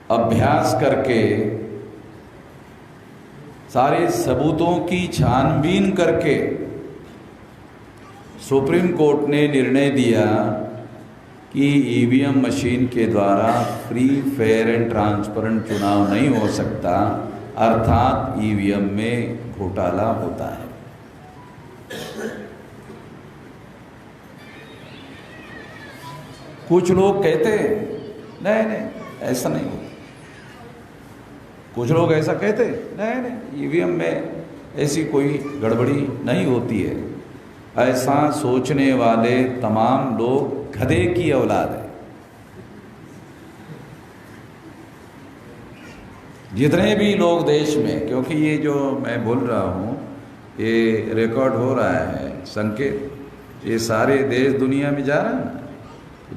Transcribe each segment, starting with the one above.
अभ्यास करके सारे सबूतों की छानबीन करके सुप्रीम कोर्ट ने निर्णय दिया कि ईवीएम मशीन के द्वारा फ्री, फेयर एंड ट्रांसपेरेंट चुनाव नहीं हो सकता, अर्थात ईवीएम में घोटाला होता है। कुछ लोग कहते हैं नहीं नहीं ऐसा नहीं होता, कुछ लोग ऐसा कहते हैं नहीं नहीं ईवीएम में ऐसी कोई गड़बड़ी नहीं होती है। ऐसा सोचने वाले तमाम लोग गधे की औलाद है। जितने भी लोग देश में, क्योंकि ये जो मैं बोल रहा हूँ ये रिकॉर्ड हो रहा है, संकेत ये सारे देश दुनिया में जा रहा है ना,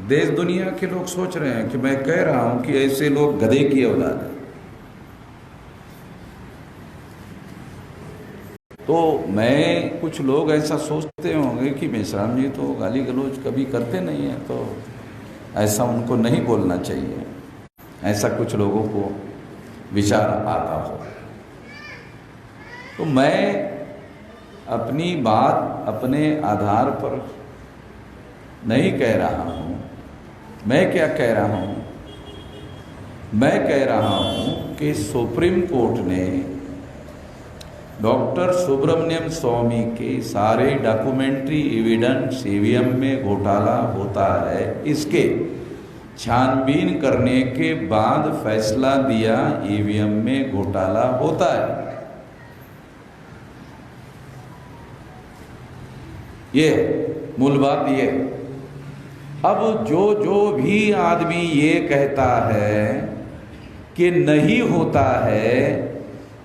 देश दुनिया के लोग सोच रहे हैं कि मैं कह रहा हूँ कि ऐसे लोग गधे की औलाद है। तो मैं, कुछ लोग ऐसा सोचते होंगे कि मेश्राम जी तो गाली गलौज कभी करते नहीं हैं, तो ऐसा उनको नहीं बोलना चाहिए, ऐसा कुछ लोगों को विचार आता हो। तो मैं अपनी बात अपने आधार पर नहीं कह रहा हूँ। मैं क्या कह रहा हूँ? मैं कह रहा हूँ कि सुप्रीम कोर्ट ने डॉक्टर सुब्रमण्यम स्वामी के सारे डॉक्यूमेंट्री एविडेंस ईवीएम में घोटाला होता है, इसके छानबीन करने के बाद फैसला दिया ईवीएम में घोटाला होता है। ये मूल बात ये। अब जो भी आदमी ये कहता है कि नहीं होता है,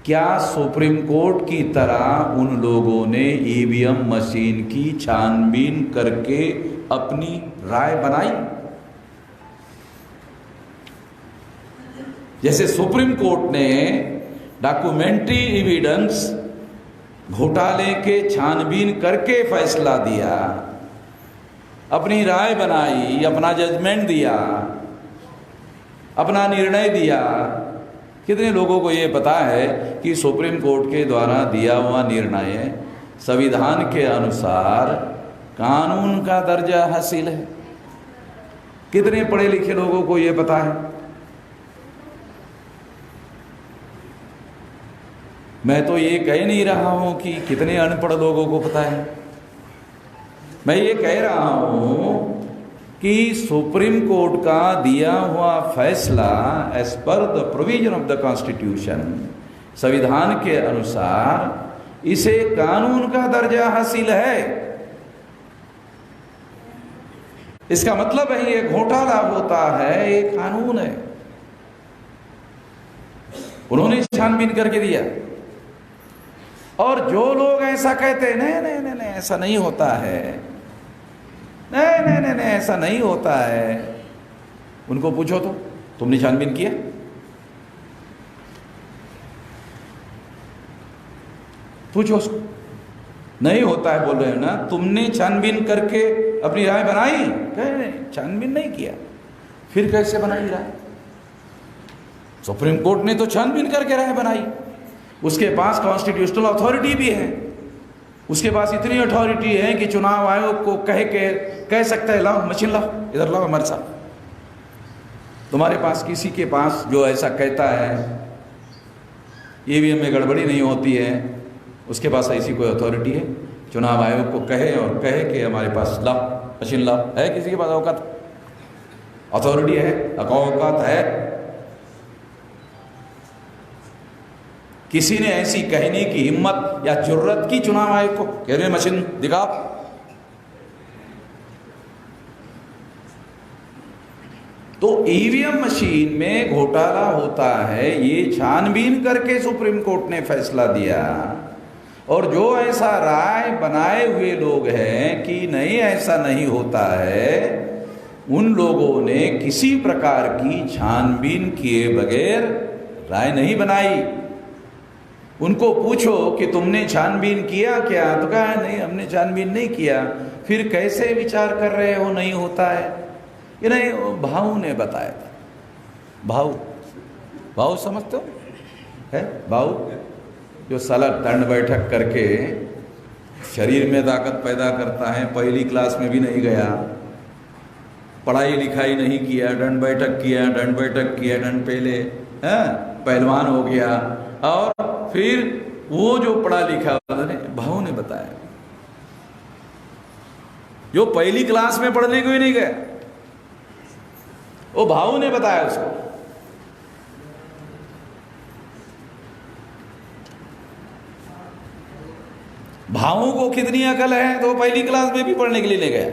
क्या सुप्रीम कोर्ट की तरह उन लोगों ने ईवीएम मशीन की छानबीन करके अपनी राय बनाई? जैसे सुप्रीम कोर्ट ने डॉक्यूमेंट्री एविडेंस घोटाले के छानबीन करके फैसला दिया, अपनी राय बनाई, अपना जजमेंट दिया, अपना निर्णय दिया। कितने लोगों को ये पता है कि सुप्रीम कोर्ट के द्वारा दिया हुआ निर्णय संविधान के अनुसार कानून का दर्जा हासिल है? कितने पढ़े लिखे लोगों को ये पता है? मैं तो ये कह नहीं रहा हूं कि कितने अनपढ़ लोगों को पता है। मैं ये कह रहा हूं कि सुप्रीम कोर्ट का दिया हुआ फैसला as per the provision of the constitution, संविधान के अनुसार इसे कानून का दर्जा हासिल है। इसका मतलब है ये घोटाला होता है, ये कानून है। उन्होंने छानबीन करके दिया। और जो लोग ऐसा कहते हैं नहीं नहीं नहीं नहीं ऐसा नहीं होता है, नहीं नहीं नहीं नहीं ऐसा नहीं होता है, उनको पूछो तो तुमने छानबीन किया? पूछो उसको। नहीं होता है बोल रहे हो ना, तुमने छानबीन करके अपनी राय बनाई? नहीं, छानबीन नहीं किया। फिर कैसे बनाई राय? सुप्रीम कोर्ट ने तो छानबीन करके राय बनाई, उसके पास कॉन्स्टिट्यूशनल अथॉरिटी भी है, उसके पास इतनी अथॉरिटी है कि चुनाव आयोग को कह सकता है लाओ मशीन लाओ, इधर लाओ हमारे साथ। तुम्हारे पास किसी के पास जो ऐसा कहता है ईवीएम में गड़बड़ी नहीं होती है, उसके पास ऐसी कोई अथॉरिटी है? चुनाव आयोग को कहे और कहे कि हमारे पास लाओ मशीन लाओ, है किसी के पास औकात? अथॉरिटी है, औकात है? किसी ने ऐसी कहने की हिम्मत या जुर्रत की चुनाव आयोग को कह रहे मशीन दिखाओ? तो ईवीएम मशीन में घोटाला होता है, ये छानबीन करके सुप्रीम कोर्ट ने फैसला दिया। और जो ऐसा राय बनाए हुए लोग हैं कि नहीं ऐसा नहीं होता है, उन लोगों ने किसी प्रकार की छानबीन किए बगैर राय नहीं बनाई। उनको पूछो कि तुमने छानबीन किया क्या, तो कहा नहीं हमने छानबीन नहीं किया। फिर कैसे विचार कर रहे हो नहीं होता है? ये नहीं, भाऊ ने बताया था। भाऊ भाव समझते हो? है भाव जो साला दंड बैठक करके शरीर में ताकत पैदा करता है, पहली क्लास में भी नहीं गया, पढ़ाई लिखाई नहीं किया, दंड बैठक किया, दंड बैठक किया, दंड पहले पहलवान हो गया, और फिर वो जो पढ़ा लिखा ने भाव ने बताया, जो पहली क्लास में पढ़ने को ही नहीं गया, वो भाव ने बताया उसको। भावों को कितनी अकल है तो पहली क्लास में भी पढ़ने के लिए ले गया।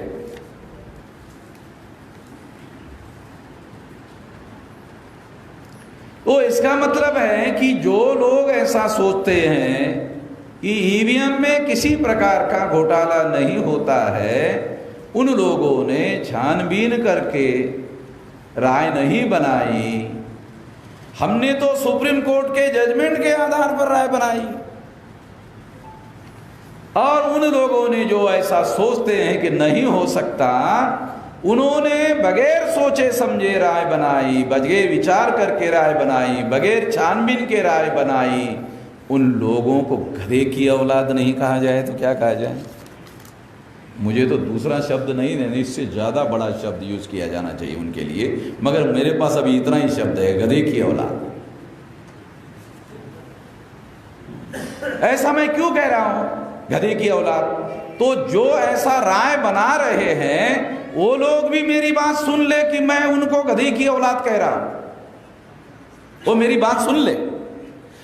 तो इसका मतलब है कि जो लोग ऐसा सोचते हैं कि ईवीएम में किसी प्रकार का घोटाला नहीं होता है, उन लोगों ने छानबीन करके राय नहीं बनाई। हमने तो सुप्रीम कोर्ट के जजमेंट के आधार पर राय बनाई, और उन लोगों ने जो ऐसा सोचते हैं कि नहीं हो सकता, उन्होंने बगैर सोचे समझे राय बनाई, बगैर विचार करके राय बनाई, बगैर छानबीन के राय बनाई। उन लोगों को गधे की औलाद नहीं कहा जाए तो क्या कहा जाए? मुझे तो दूसरा शब्द नहीं, इससे ज़्यादा बड़ा शब्द यूज़ किया जाना चाहिए उनके लिए, मगर मेरे पास अभी इतना ही शब्द है, गधे की औलाद। ऐसा मैं क्यों कह रहा हूं गधे की औलाद? तो जो ऐसा राय बना रहे हैं वो लोग भी मेरी बात सुन ले कि मैं उनको गधे की औलाद कह रहा हूं, वो मेरी बात सुन ले,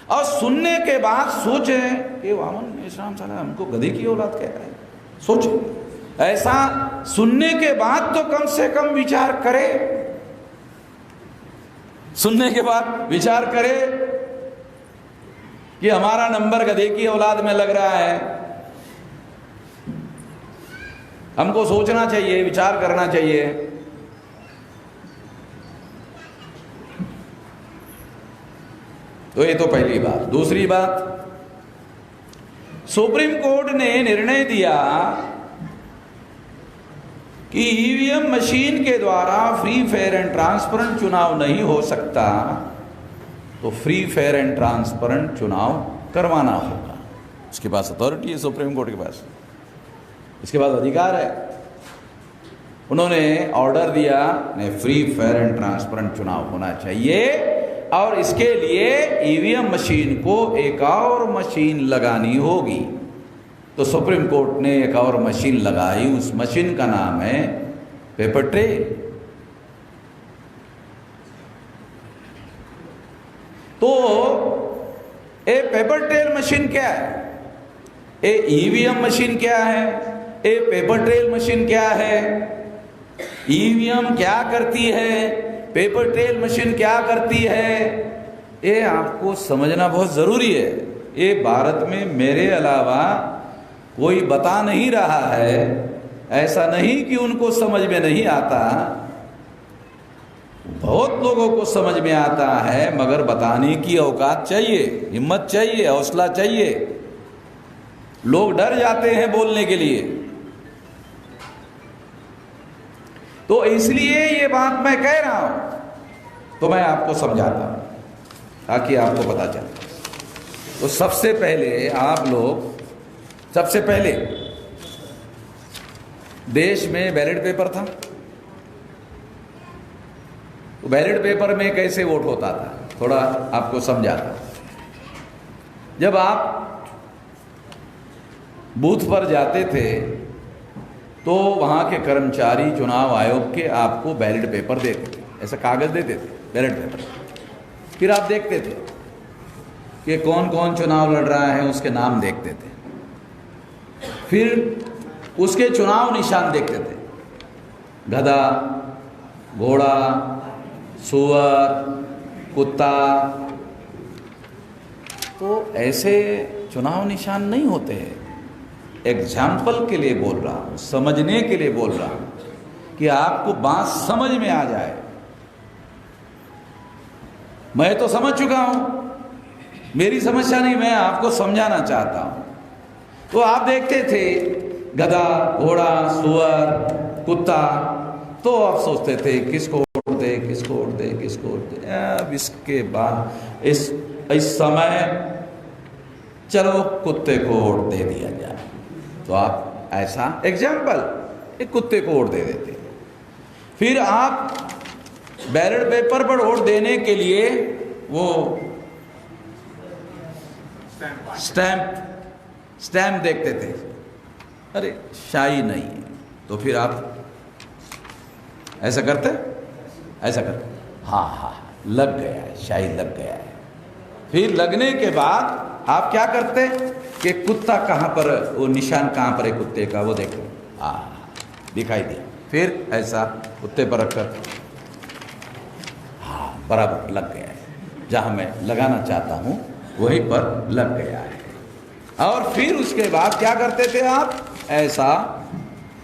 और सुनने के बाद सोचे कि वामन मेश्राम साला हमको गधे की औलाद कह रहा है। सोचे, ऐसा सुनने के बाद तो कम से कम विचार करे, सुनने के बाद विचार करे कि हमारा नंबर गधे की औलाद में लग रहा है। हमको सोचना चाहिए, विचार करना चाहिए। तो ये तो पहली बात। दूसरी बात, सुप्रीम कोर्ट ने निर्णय दिया कि ईवीएम मशीन के द्वारा फ्री फेयर एंड ट्रांसपेरेंट चुनाव नहीं हो सकता, तो फ्री फेयर एंड ट्रांसपेरेंट चुनाव करवाना होगा। उसके पास अथॉरिटी है सुप्रीम कोर्ट के पास, इसके पास अधिकार है। उन्होंने ऑर्डर दिया, नहीं, फ्री फेयर एंड ट्रांसपेरेंट चुनाव होना चाहिए, और इसके लिए ईवीएम मशीन को एक और मशीन लगानी होगी। तो सुप्रीम कोर्ट ने एक और मशीन लगाई, उस मशीन का नाम है पेपर ट्रेल। तो ये पेपर ट्रेल मशीन क्या है? ये ईवीएम मशीन क्या है? ये पेपर ट्रेल मशीन क्या है? ईवीएम क्या करती है, पेपर ट्रेल मशीन क्या करती है, ये आपको समझना बहुत जरूरी है। ये भारत में मेरे अलावा कोई बता नहीं रहा है। ऐसा नहीं कि उनको समझ में नहीं आता, बहुत लोगों को समझ में आता है, मगर बताने की औकात चाहिए, हिम्मत चाहिए, हौसला चाहिए। लोग डर जाते हैं बोलने के लिए। तो इसलिए ये बात मैं कह रहा हूं, तो मैं आपको समझाता हूं ताकि आपको पता चले। तो सबसे पहले आप लोग, सबसे पहले देश में बैलेट पेपर था। तो बैलेट पेपर में कैसे वोट होता था, थोड़ा आपको समझाता। जब आप बूथ पर जाते थे तो वहाँ के कर्मचारी चुनाव आयोग के आपको बैलेट पेपर देते थे, ऐसा कागज़ देते थे, बैलेट पेपर। फिर आप देखते थे कि कौन कौन चुनाव लड़ रहा है, उसके नाम देखते थे। फिर उसके चुनाव निशान देखते थे, गधा, घोड़ा, सुअर, कुत्ता। तो ऐसे चुनाव निशान नहीं होते हैं। एग्जाम्पल के लिए बोल रहा हूँ, समझने के लिए बोल रहा हूँ कि आपको बात समझ में आ जाए। मैं तो समझ चुका हूँ, मेरी समस्या नहीं, मैं आपको समझाना चाहता हूँ। तो आप देखते थे गधा, घोड़ा, सुअर, कुत्ता, तो आप सोचते थे किसको वोट दे, किसको वोट दे, किसको इसको, अब इसके बाद इस समय चलो कुत्ते को वोट दे दिया जाए। तो आप ऐसा एग्जाम्पल, एक कुत्ते को वोट दे देते हैं। फिर आप बैलेट पेपर पर वोट देने के लिए वो स्टैम्प देखते थे, अरे शाही नहीं है, तो फिर आप ऐसा करते, ऐसा करते, हाँ हाँ लग गया है, शाही लग गया है। फिर लगने के बाद आप क्या करते कि कुत्ता कहाँ पर, वो निशान कहाँ पर है कुत्ते का, वो देखो, दिखाई दिया, फिर ऐसा कुत्ते पर रखकर, हाँ बराबर लग गया है, जहाँ मैं लगाना चाहता हूँ वहीं पर लग गया है। और फिर उसके बाद क्या करते थे आप, ऐसा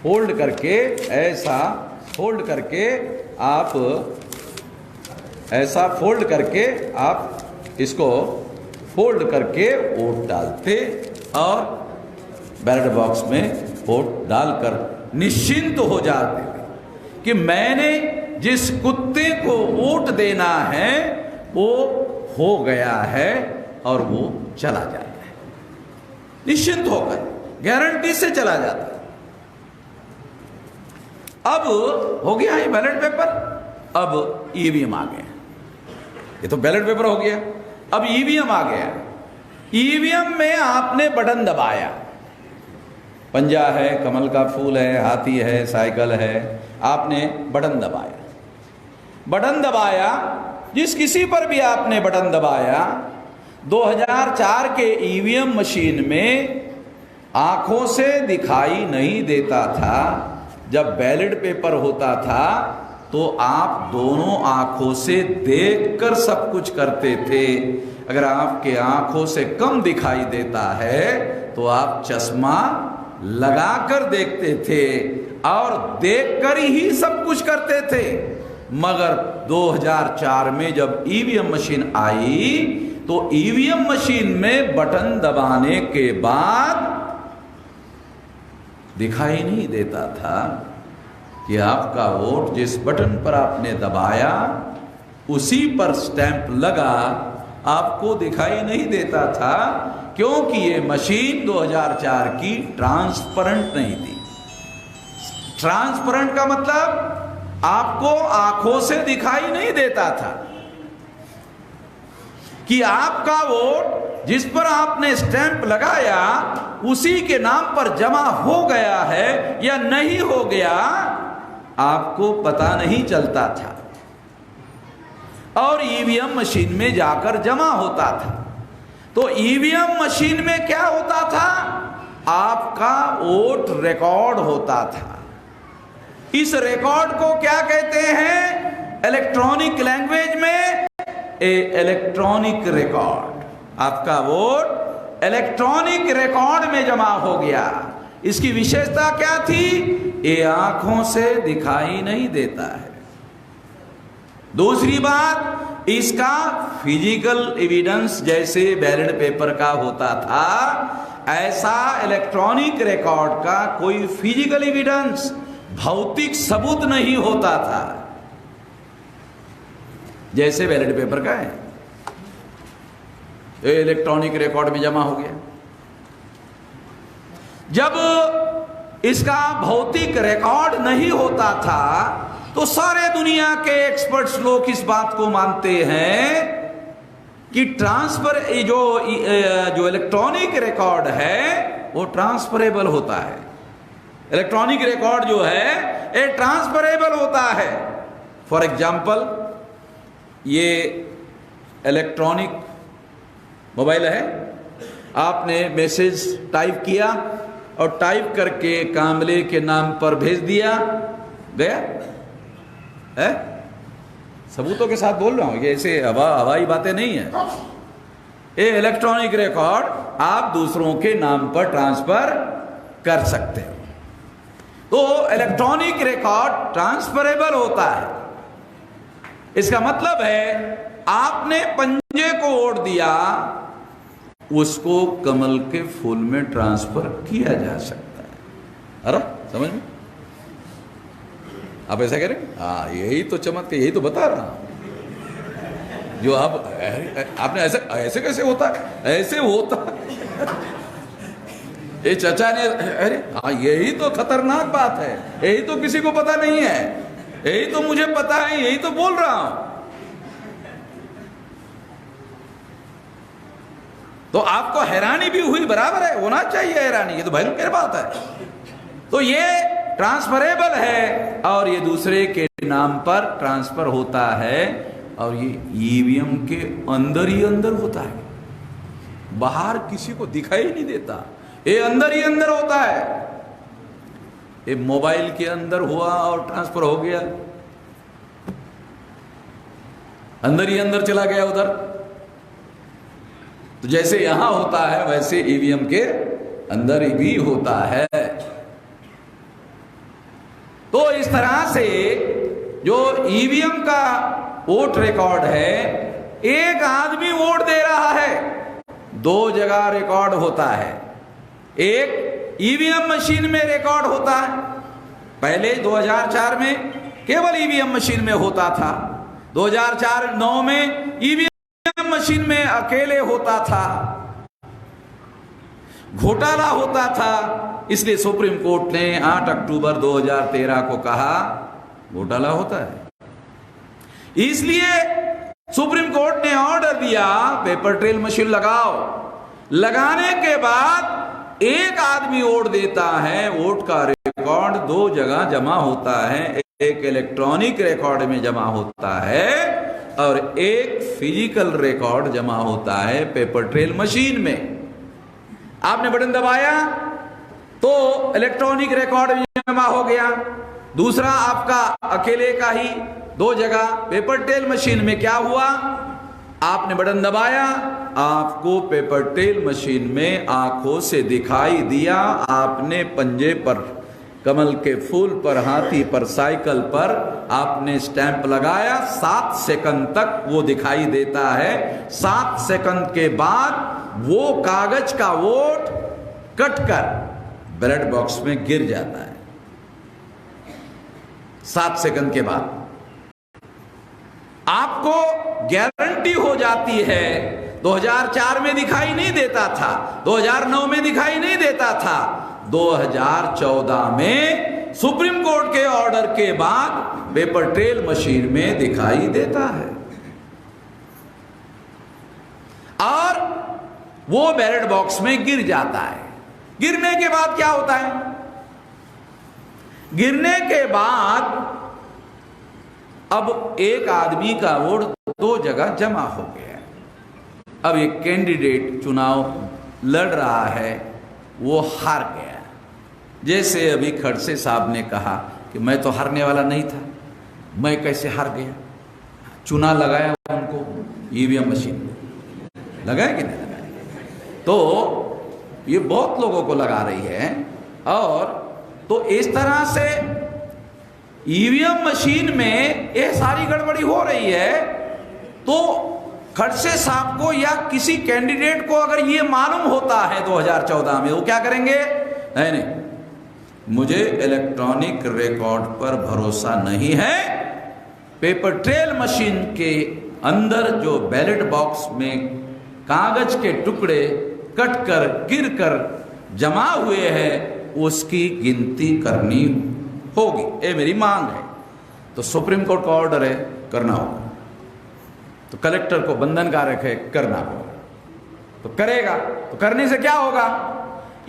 फोल्ड करके, ऐसा फोल्ड करके आप, ऐसा फोल्ड करके आप इसको फोल्ड करके वोट डालते और बैलेट बॉक्स में वोट डालकर निश्चिंत हो जाते थे कि मैंने जिस कुत्ते को वोट देना है वो हो गया है और वो चला जाता है, निश्चिंत होकर, गारंटी से चला जाता है। अब हो गया ये बैलेट पेपर, अब ईवीएम आ गया। ये तो बैलेट पेपर हो गया, अब ईवीएम आ गया। ईवीएम में आपने बटन दबाया, पंजा है, कमल का फूल है, हाथी है, साइकिल है, आपने बटन दबाया। बटन दबाया, जिस किसी पर भी आपने बटन दबाया, 2004 के ईवीएम मशीन में आंखों से दिखाई नहीं देता था। जब बैलेट पेपर होता था तो आप दोनों आंखों से देखकर सब कुछ करते थे। अगर आपके आंखों से कम दिखाई देता है तो आप चश्मा लगाकर देखते थे और देखकर ही सब कुछ करते थे। मगर 2004 में जब ईवीएम मशीन आई तो ईवीएम मशीन में बटन दबाने के बाद दिखाई नहीं देता था कि आपका वोट जिस बटन पर आपने दबाया उसी पर स्टैंप लगा, आपको दिखाई नहीं देता था, क्योंकि ये मशीन 2004 की ट्रांसपेरेंट नहीं थी। ट्रांसपेरेंट का मतलब आपको आंखों से दिखाई नहीं देता था कि आपका वोट जिस पर आपने स्टैंप लगाया उसी के नाम पर जमा हो गया है या नहीं हो गया, आपको पता नहीं चलता था। और ईवीएम मशीन में जाकर जमा होता था। तो ईवीएम मशीन में क्या होता था, आपका वोट रिकॉर्ड होता था। इस रिकॉर्ड को क्या कहते हैं, इलेक्ट्रॉनिक लैंग्वेज में इलेक्ट्रॉनिक रिकॉर्ड। आपका वोट इलेक्ट्रॉनिक रिकॉर्ड में जमा हो गया। इसकी विशेषता क्या थी, ये आंखों से दिखाई नहीं देता है। दूसरी बात, इसका फिजिकल एविडेंस जैसे बैलेट पेपर का होता था, ऐसा इलेक्ट्रॉनिक रिकॉर्ड का कोई फिजिकल एविडेंस, भौतिक सबूत नहीं होता था जैसे बैलेट पेपर का है। ये इलेक्ट्रॉनिक रिकॉर्ड में जमा हो गया। जब इसका भौतिक रिकॉर्ड नहीं होता था तो सारे दुनिया के एक्सपर्ट्स लोग इस बात को मानते हैं कि ट्रांसफर जो इलेक्ट्रॉनिक रिकॉर्ड है वो ट्रांसफरेबल होता है। इलेक्ट्रॉनिक रिकॉर्ड जो है ये ट्रांसफरेबल होता है। फॉर एग्जाम्पल, ये इलेक्ट्रॉनिक मोबाइल है, आपने मैसेज टाइप किया और टाइप करके कामले के नाम पर भेज दिया, गया है। सबूतों के साथ बोल रहा हूं, ये ऐसे हवाई बातें नहीं है। ये इलेक्ट्रॉनिक रिकॉर्ड आप दूसरों के नाम पर ट्रांसफर कर सकते हो। तो इलेक्ट्रॉनिक रिकॉर्ड ट्रांसफरेबल होता है। इसका मतलब है आपने पंजे को वोट दिया, उसको कमल के फूल में ट्रांसफर किया जा सकता है। अरे समझ में, आप ऐसा करें? हाँ, यही तो चमत्कार, यही तो बता रहा हूं। जो अब आपने ऐसे ऐसे कैसे होता है, ऐसे होता ये चचा ने, अरे हाँ यही तो खतरनाक बात है, यही तो किसी को पता नहीं है, यही तो मुझे पता है, यही तो बोल रहा हूं। तो आपको हैरानी भी हुई, बराबर है, होना चाहिए हैरानी, ये तो भयंकर बात है। तो ये ट्रांसफरेबल है और ये दूसरे के नाम पर ट्रांसफर होता है, और ये ईवीएम के अंदर ही अंदर होता है, बाहर किसी को दिखाई नहीं देता, ये अंदर ही अंदर होता है। ये मोबाइल के अंदर हुआ और ट्रांसफर हो गया, अंदर ही अंदर चला गया उधर। तो जैसे यहां होता है वैसे ईवीएम के अंदर भी होता है। तो इस तरह से जो ईवीएम का वोट रिकॉर्ड है, एक आदमी वोट दे रहा है, दो जगह रिकॉर्ड होता है। एक ईवीएम मशीन में रिकॉर्ड होता है, पहले 2004 में केवल ईवीएम मशीन में होता था, 2004-9 में ईवीएम मशीन में अकेले होता था, घोटाला होता था। इसलिए सुप्रीम कोर्ट ने 8 अक्टूबर 2013 को कहा घोटाला होता है। इसलिए सुप्रीम कोर्ट ने ऑर्डर दिया पेपर ट्रेल मशीन लगाओ। लगाने के बाद एक आदमी वोट देता है, वोट का रिकॉर्ड दो जगह जमा होता है, एक इलेक्ट्रॉनिक रिकॉर्ड में जमा होता है और एक फिजिकल रिकॉर्ड जमा होता है पेपर ट्रेल मशीन में। आपने बटन दबाया तो इलेक्ट्रॉनिक रिकॉर्ड में जमा हो गया, दूसरा आपका अकेले का ही दो जगह। पेपर ट्रेल मशीन में क्या हुआ, आपने बटन दबाया, आपको पेपर ट्रेल मशीन में आंखों से दिखाई दिया, आपने पंजे पर, कमल के फूल पर, हाथी पर, साइकिल पर आपने स्टैंप लगाया, 7 सेकंड तक वो दिखाई देता है। 7 सेकंड के बाद वो कागज का वोट कटकर बैलेट बॉक्स में गिर जाता है। 7 सेकंड के बाद आपको गारंटी हो जाती है। 2004 में दिखाई नहीं देता था, 2009 में दिखाई नहीं देता था, 2014 में सुप्रीम कोर्ट के ऑर्डर के बाद पेपर ट्रेल मशीन में दिखाई देता है। और वो बैलेट बॉक्स में गिर जाता है। गिरने के बाद क्या होता है, गिरने के बाद अब एक आदमी का वोट दो जगह जमा हो गया। अब एक कैंडिडेट चुनाव लड़ रहा है, वो हार गया। जैसे अभी खड़से साहब ने कहा कि मैं तो हारने वाला नहीं था, मैं कैसे हार गया। चुना लगाया उनको ईवीएम मशीन में, लगाया कि नहीं लगाया। तो ये बहुत लोगों को लगा रही है। और तो इस तरह से ईवीएम मशीन में ये सारी गड़बड़ी हो रही है। तो खड़से साहब को या किसी कैंडिडेट को अगर ये मालूम होता है 2014 में, वो क्या करेंगे, नहीं, मुझे इलेक्ट्रॉनिक रिकॉर्ड पर भरोसा नहीं है, पेपर ट्रेल मशीन के अंदर जो बैलेट बॉक्स में कागज के टुकड़े कटकर गिरकर जमा हुए हैं उसकी गिनती करनी होगी, ये मेरी मांग है। तो सुप्रीम कोर्ट का ऑर्डर है, करना होगा। तो कलेक्टर को बंधन कारक है, करना होगा। तो करेगा, तो करने से क्या होगा,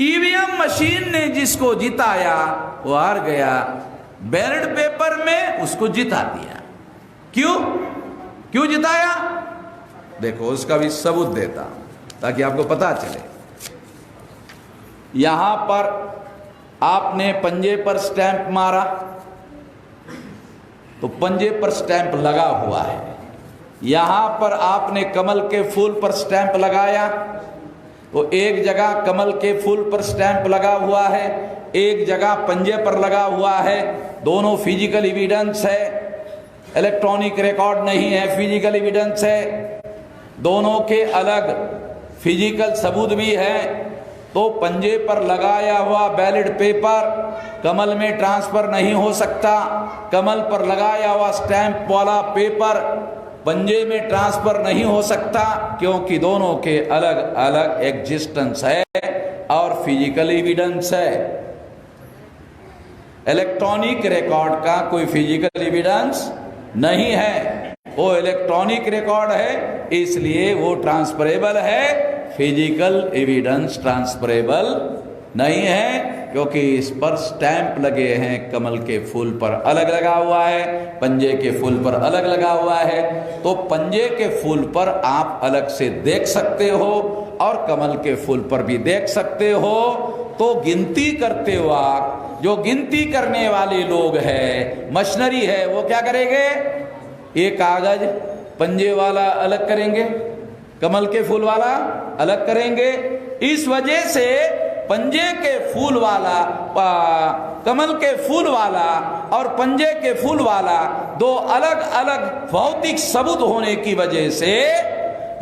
ईवीएम मशीन ने जिसको जिताया वो हार गया, बैलेट पेपर में उसको जिता दिया। क्यों जिताया, देखो उसका भी सबूत देता ताकि आपको पता चले। यहां पर आपने पंजे पर स्टैंप मारा तो पंजे पर स्टैंप लगा हुआ है। यहां पर आपने कमल के फूल पर स्टैंप लगाया तो एक जगह कमल के फूल पर स्टैंप लगा हुआ है, एक जगह पंजे पर लगा हुआ है। दोनों फिजिकल एविडेंस है, इलेक्ट्रॉनिक रिकॉर्ड नहीं है, फिजिकल एविडेंस है। दोनों के अलग फिजिकल सबूत भी है। तो पंजे पर लगाया हुआ बैलेट पेपर कमल में ट्रांसफर नहीं हो सकता, कमल पर लगाया हुआ स्टैंप वाला पेपर पंजे में ट्रांसफर नहीं हो सकता, क्योंकि दोनों के अलग अलग एग्जिस्टेंस है और फिजिकल एविडेंस है। इलेक्ट्रॉनिक रिकॉर्ड का कोई फिजिकल एविडेंस नहीं है, वो इलेक्ट्रॉनिक रिकॉर्ड है, इसलिए वो ट्रांसफरेबल है। फिजिकल एविडेंस ट्रांसफरेबल नहीं है, क्योंकि इस पर स्टैंप लगे हैं। कमल के फूल पर अलग लगा हुआ है, पंजे के फूल पर अलग लगा हुआ है। तो पंजे के फूल पर आप अलग से देख सकते हो और कमल के फूल पर भी देख सकते हो। तो गिनती करते वक्त जो गिनती करने वाले लोग हैं, मशीनरी है, वो क्या करेंगे? ये कागज पंजे वाला अलग करेंगे, कमल के फूल वाला अलग करेंगे। इस वजह से पंजे के फूल वाला, कमल के फूल वाला और पंजे के फूल वाला दो अलग अलग भौतिक सबूत होने की वजह से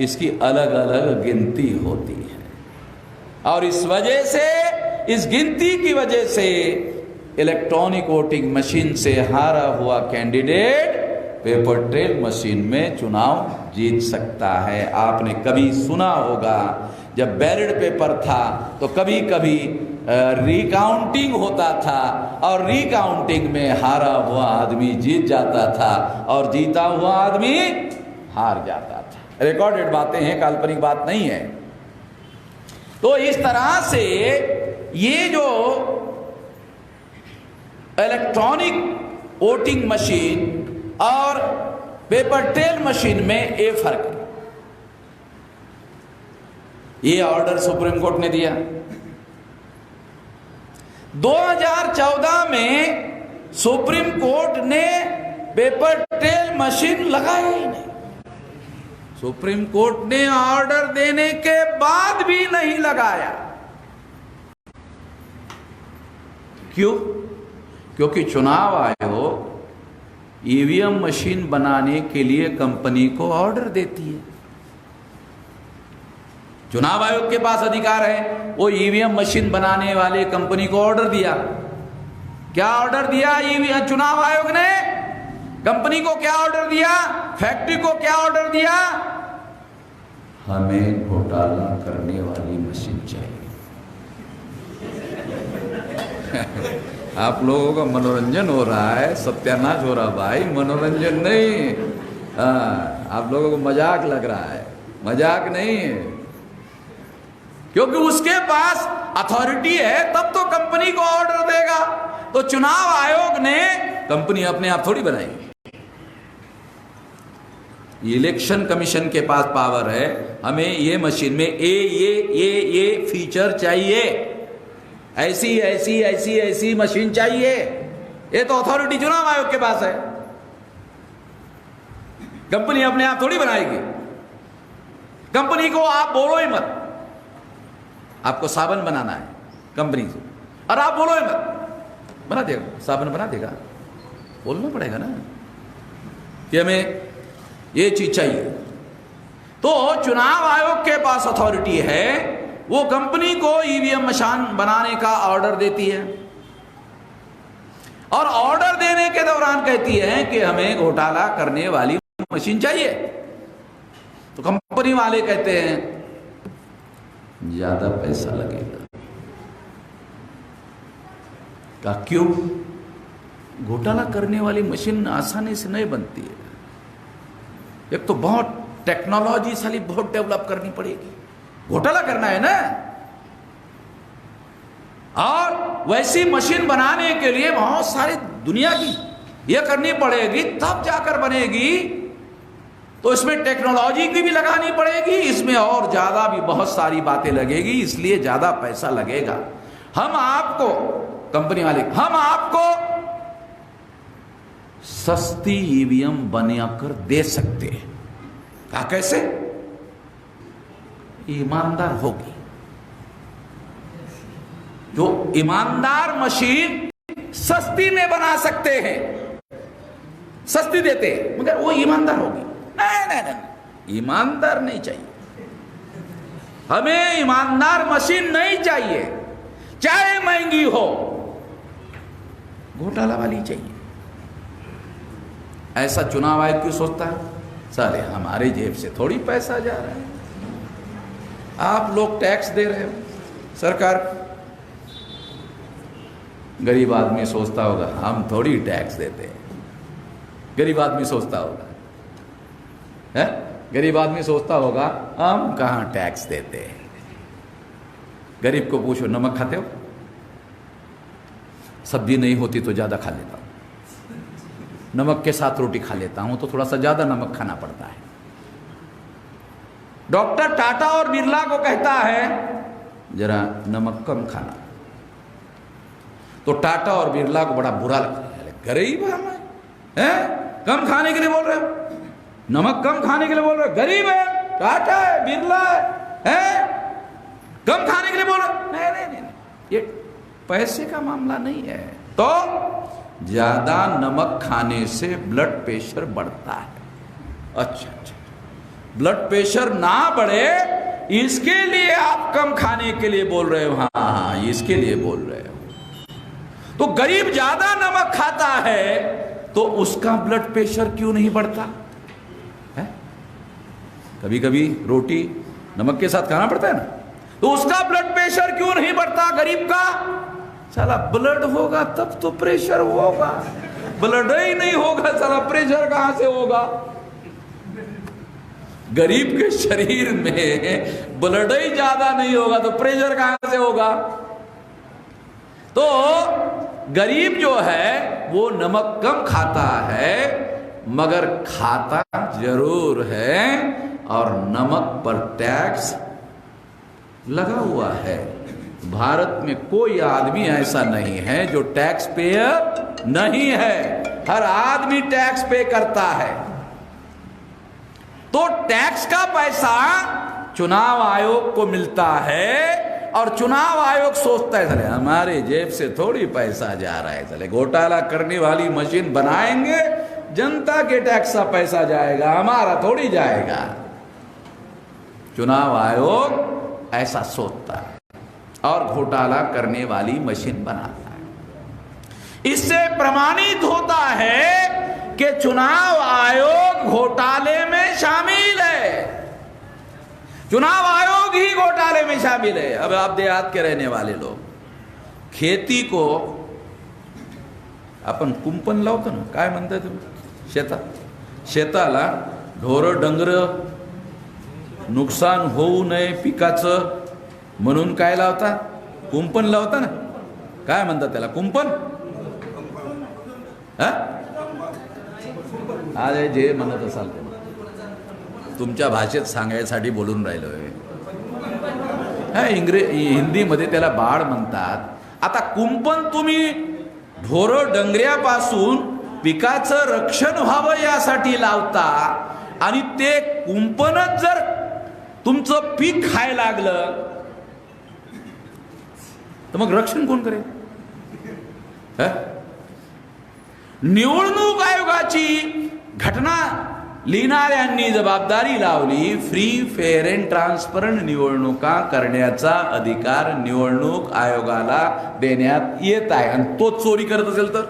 इसकी अलग अलग गिनती होती है। और इस वजह से, इस गिनती की वजह से इलेक्ट्रॉनिक वोटिंग मशीन से हारा हुआ कैंडिडेट पेपर ट्रेल मशीन में चुनाव जीत सकता है। आपने कभी सुना होगा, जब बैलेट पेपर था तो कभी कभी रिकाउंटिंग होता था और रिकाउंटिंग में हारा हुआ आदमी जीत जाता था और जीता हुआ आदमी हार जाता था। रिकॉर्डेड बातें हैं, काल्पनिक बात नहीं है। तो इस तरह से ये जो इलेक्ट्रॉनिक वोटिंग मशीन और पेपर ट्रेल मशीन में ये फर्क है। ये ऑर्डर सुप्रीम कोर्ट ने दिया 2014 में। सुप्रीम कोर्ट ने पेपर ट्रेल मशीन लगाई ही नहीं। सुप्रीम कोर्ट ने ऑर्डर देने के बाद भी नहीं लगाया। क्यों? क्योंकि चुनाव आयोग ईवीएम मशीन बनाने के लिए कंपनी को ऑर्डर देती है। चुनाव आयोग के पास अधिकार है, वो ईवीएम मशीन बनाने वाले कंपनी को ऑर्डर दिया। क्या ऑर्डर दिया ईवीएम चुनाव आयोग ने? कंपनी को क्या ऑर्डर दिया? फैक्ट्री को क्या ऑर्डर दिया? हमें घोटाला करने वाली मशीन चाहिए। आप लोगों का मनोरंजन हो रहा है, सत्यानाश हो रहा भाई, मनोरंजन नहीं। आप लोगों को मजाक लग रहा है, मजाक नहीं है। क्योंकि उसके पास अथॉरिटी है, तब तो कंपनी को ऑर्डर देगा। तो चुनाव आयोग ने, कंपनी अपने आप थोड़ी बनाएगी। इलेक्शन कमीशन के पास पावर है, हमें ये मशीन में ये फीचर चाहिए, ऐसी ऐसी ऐसी ऐसी मशीन चाहिए। ये तो अथॉरिटी चुनाव आयोग के पास है। कंपनी अपने आप थोड़ी बनाएगी। कंपनी को आप बोलो ही मत, आपको साबुन बनाना है कंपनी से, और आप बोलो ही मत, बना देगा, साबुन बना देगा। बोलना पड़ेगा ना कि हमें ये चीज चाहिए। तो चुनाव आयोग के पास अथॉरिटी है, वो कंपनी को ईवीएम मशीन बनाने का ऑर्डर देती है और ऑर्डर देने के दौरान कहती है कि हमें घोटाला करने वाली मशीन चाहिए। तो कंपनी वाले कहते हैं ज्यादा पैसा लगेगा। का क्यों? घोटाला करने वाली मशीन आसानी से नहीं बनती है। एक तो बहुत टेक्नोलॉजी साली बहुत डेवलप करनी पड़ेगी, घोटाला करना है ना। और वैसी मशीन बनाने के लिए बहुत सारी दुनिया की ये करनी पड़ेगी, तब जाकर बनेगी। तो इसमें टेक्नोलॉजी की भी लगानी पड़ेगी, इसमें और ज्यादा भी बहुत सारी बातें लगेगी, इसलिए ज्यादा पैसा लगेगा। हम आपको, कंपनी वाले, हम आपको सस्ती ईवीएम बनाकर दे सकते हैं। क्या? कैसे? ईमानदार होगी। जो ईमानदार मशीन सस्ती में बना सकते हैं, सस्ती देते हैं, मगर वो ईमानदार होगी। नहीं नहीं नहीं, ईमानदार नहीं चाहिए हमें। ईमानदार मशीन नहीं चाहिए, चाहे महंगी हो, घोटाला वाली चाहिए। ऐसा चुनाव आयोग क्यों सोचता है? साले हमारे जेब से थोड़ी पैसा जा रहा है, आप लोग टैक्स दे रहे हो सरकार। गरीब आदमी सोचता होगा हम थोड़ी टैक्स देते हैं, गरीब आदमी सोचता होगा है, गरीब आदमी सोचता होगा हम कहाँ टैक्स देते हैं। गरीब को पूछो नमक खाते हो? सब्जी नहीं होती तो ज़्यादा खा लेता हूँ, नमक के साथ रोटी खा लेता हूँ तो थोड़ा सा ज़्यादा नमक खाना पड़ता है। डॉक्टर टाटा और बिरला को कहता है जरा नमक कम खाना, तो टाटा और बिरला को बड़ा बुरा लगता है, गरीब है कम खाने के लिए बोल रहे हो, नमक कम खाने के लिए बोल रहे हो, गरीब है, टाटा है, बिरला है, कम खाने के लिए बोल रहे हो। नहीं नहीं नहीं, ये पैसे का मामला नहीं है। तो ज्यादा नमक खाने से ब्लड प्रेशर बढ़ता है। अच्छा अच्छा, ब्लड प्रेशर ना बढ़े इसके लिए आप कम खाने के लिए बोल रहे हो? हाँ हाँ, इसके लिए बोल रहे हो। तो गरीब ज्यादा नमक खाता है तो उसका ब्लड प्रेशर क्यों नहीं बढ़ता है? कभी कभी रोटी नमक के साथ खाना पड़ता है ना, तो उसका ब्लड प्रेशर क्यों नहीं बढ़ता गरीब का? साला ब्लड होगा तब तो प्रेशर होगा, ब्लड ही नहीं होगा साला प्रेशर कहां से होगा? गरीब के शरीर में ब्लड ही ज्यादा नहीं होगा तो प्रेशर कहां से होगा? तो गरीब जो है वो नमक कम खाता है मगर खाता जरूर है, और नमक पर टैक्स लगा हुआ है। भारत में कोई आदमी ऐसा नहीं है जो टैक्स पेयर नहीं है, हर आदमी टैक्स पे करता है। तो टैक्स का पैसा चुनाव आयोग को मिलता है और चुनाव आयोग सोचता है चले हमारे जेब से थोड़ी पैसा जा रहा है, चले घोटाला करने वाली मशीन बनाएंगे, जनता के टैक्स का पैसा जाएगा, हमारा थोड़ी जाएगा। चुनाव आयोग ऐसा सोचता है और घोटाला करने वाली मशीन बनाता है। इससे प्रमाणित होता है कि चुनाव आयोग घोटाले में शामिल है, चुनाव आयोग ही घोटाले में शामिल है। अब आप देहात के रहने वाले लोग, खेती को आपण कुंपण लावतो ना, काय म्हणताय तुम्ही? शेताला ढोर डंगर नुकसान होऊ नये पिकाचं म्हणून काय लावता? कुंपण लावता ना, काय म्हणतात त्याला? कुंपण? अरे जे म्हणत असाल ते तुमच्या भाषेत सांगायसाठी बोलून राहिलोय, हिंदीमध्ये त्याला बाड म्हणतात। आता कुंपण तुम्ही ढोरं डंगऱ्यापासून पिकाचं रक्षण व्हावं यासाठी लावता, आणि ते कुंपणच जर तुमचं पीक खायला लागलं तर मग रक्षण कोण करेल? निवडणूक आयोगाची घटना लिहिणाऱ्यांनी जबाबदारी लावली, फ्री फेअर अँड ट्रान्सपरंट निवडणुका करण्याचा अधिकार निवडणूक आयोगाला देण्यात येत आहे, आणि तोच चोरी करत असेल तर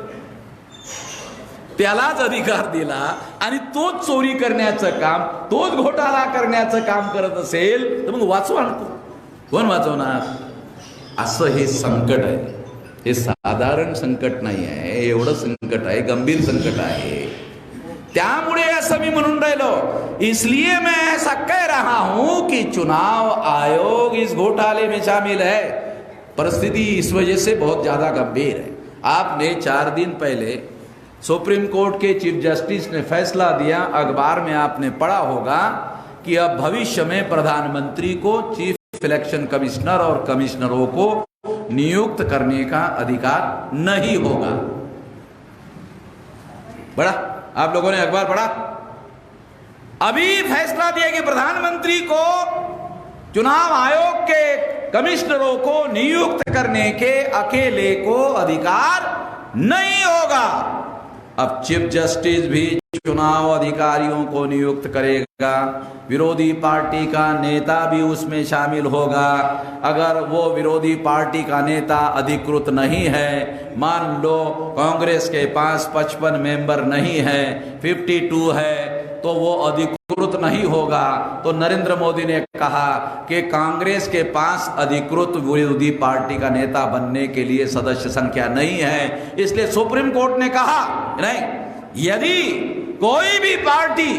त्यालाच अधिकार दिला आणि तोच चोरी करण्याचं काम, तोच घोटाळा करण्याचं काम करत असेल तर मग वाचवा कोण वाचवणार? असं हे संकट आहे, हे साधारण संकट नाही आहे, एवढं संकट आहे, गंभीर संकट आहे। त्यामुळे असं मी म्हणून राहिलो, इसलिए मैं ऐसा कह रहा हूं कि चुनाव आयोग इस घोटाले में शामिल है। परिस्थिति इस वजह से बहुत ज्यादा गंभीर है। आपने 4 दिन पहले सुप्रीम कोर्ट के चीफ जस्टिस ने फैसला दिया, अखबार में आपने पढ़ा होगा कि अब भविष्य में प्रधानमंत्री को चीफ इलेक्शन कमिश्नर और कमिश्नरों को नियुक्त करने का अधिकार नहीं होगा। पढ़ा? आप लोगों ने अखबार पढ़ा? अभी फैसला दिया कि प्रधानमंत्री को चुनाव आयोग के कमिश्नरों को नियुक्त करने के अकेले को अधिकार नहीं होगा। अब चीफ जस्टिस भी चुनाव अधिकारियों को नियुक्त करेगा, विरोधी पार्टी का नेता भी उसमें शामिल होगा। अगर वो विरोधी पार्टी का नेता अधिकृत नहीं है, मान लो कांग्रेस के पास 55 मेंबर नहीं है, 52 है, तो वो अधिकृत नहीं होगा। तो नरेंद्र मोदी ने कहा कि कांग्रेस के पास अधिकृत विरोधी पार्टी का नेता बनने के लिए सदस्य संख्या नहीं है, इसलिए सुप्रीम कोर्ट ने कहा नहीं, यदि कोई भी पार्टी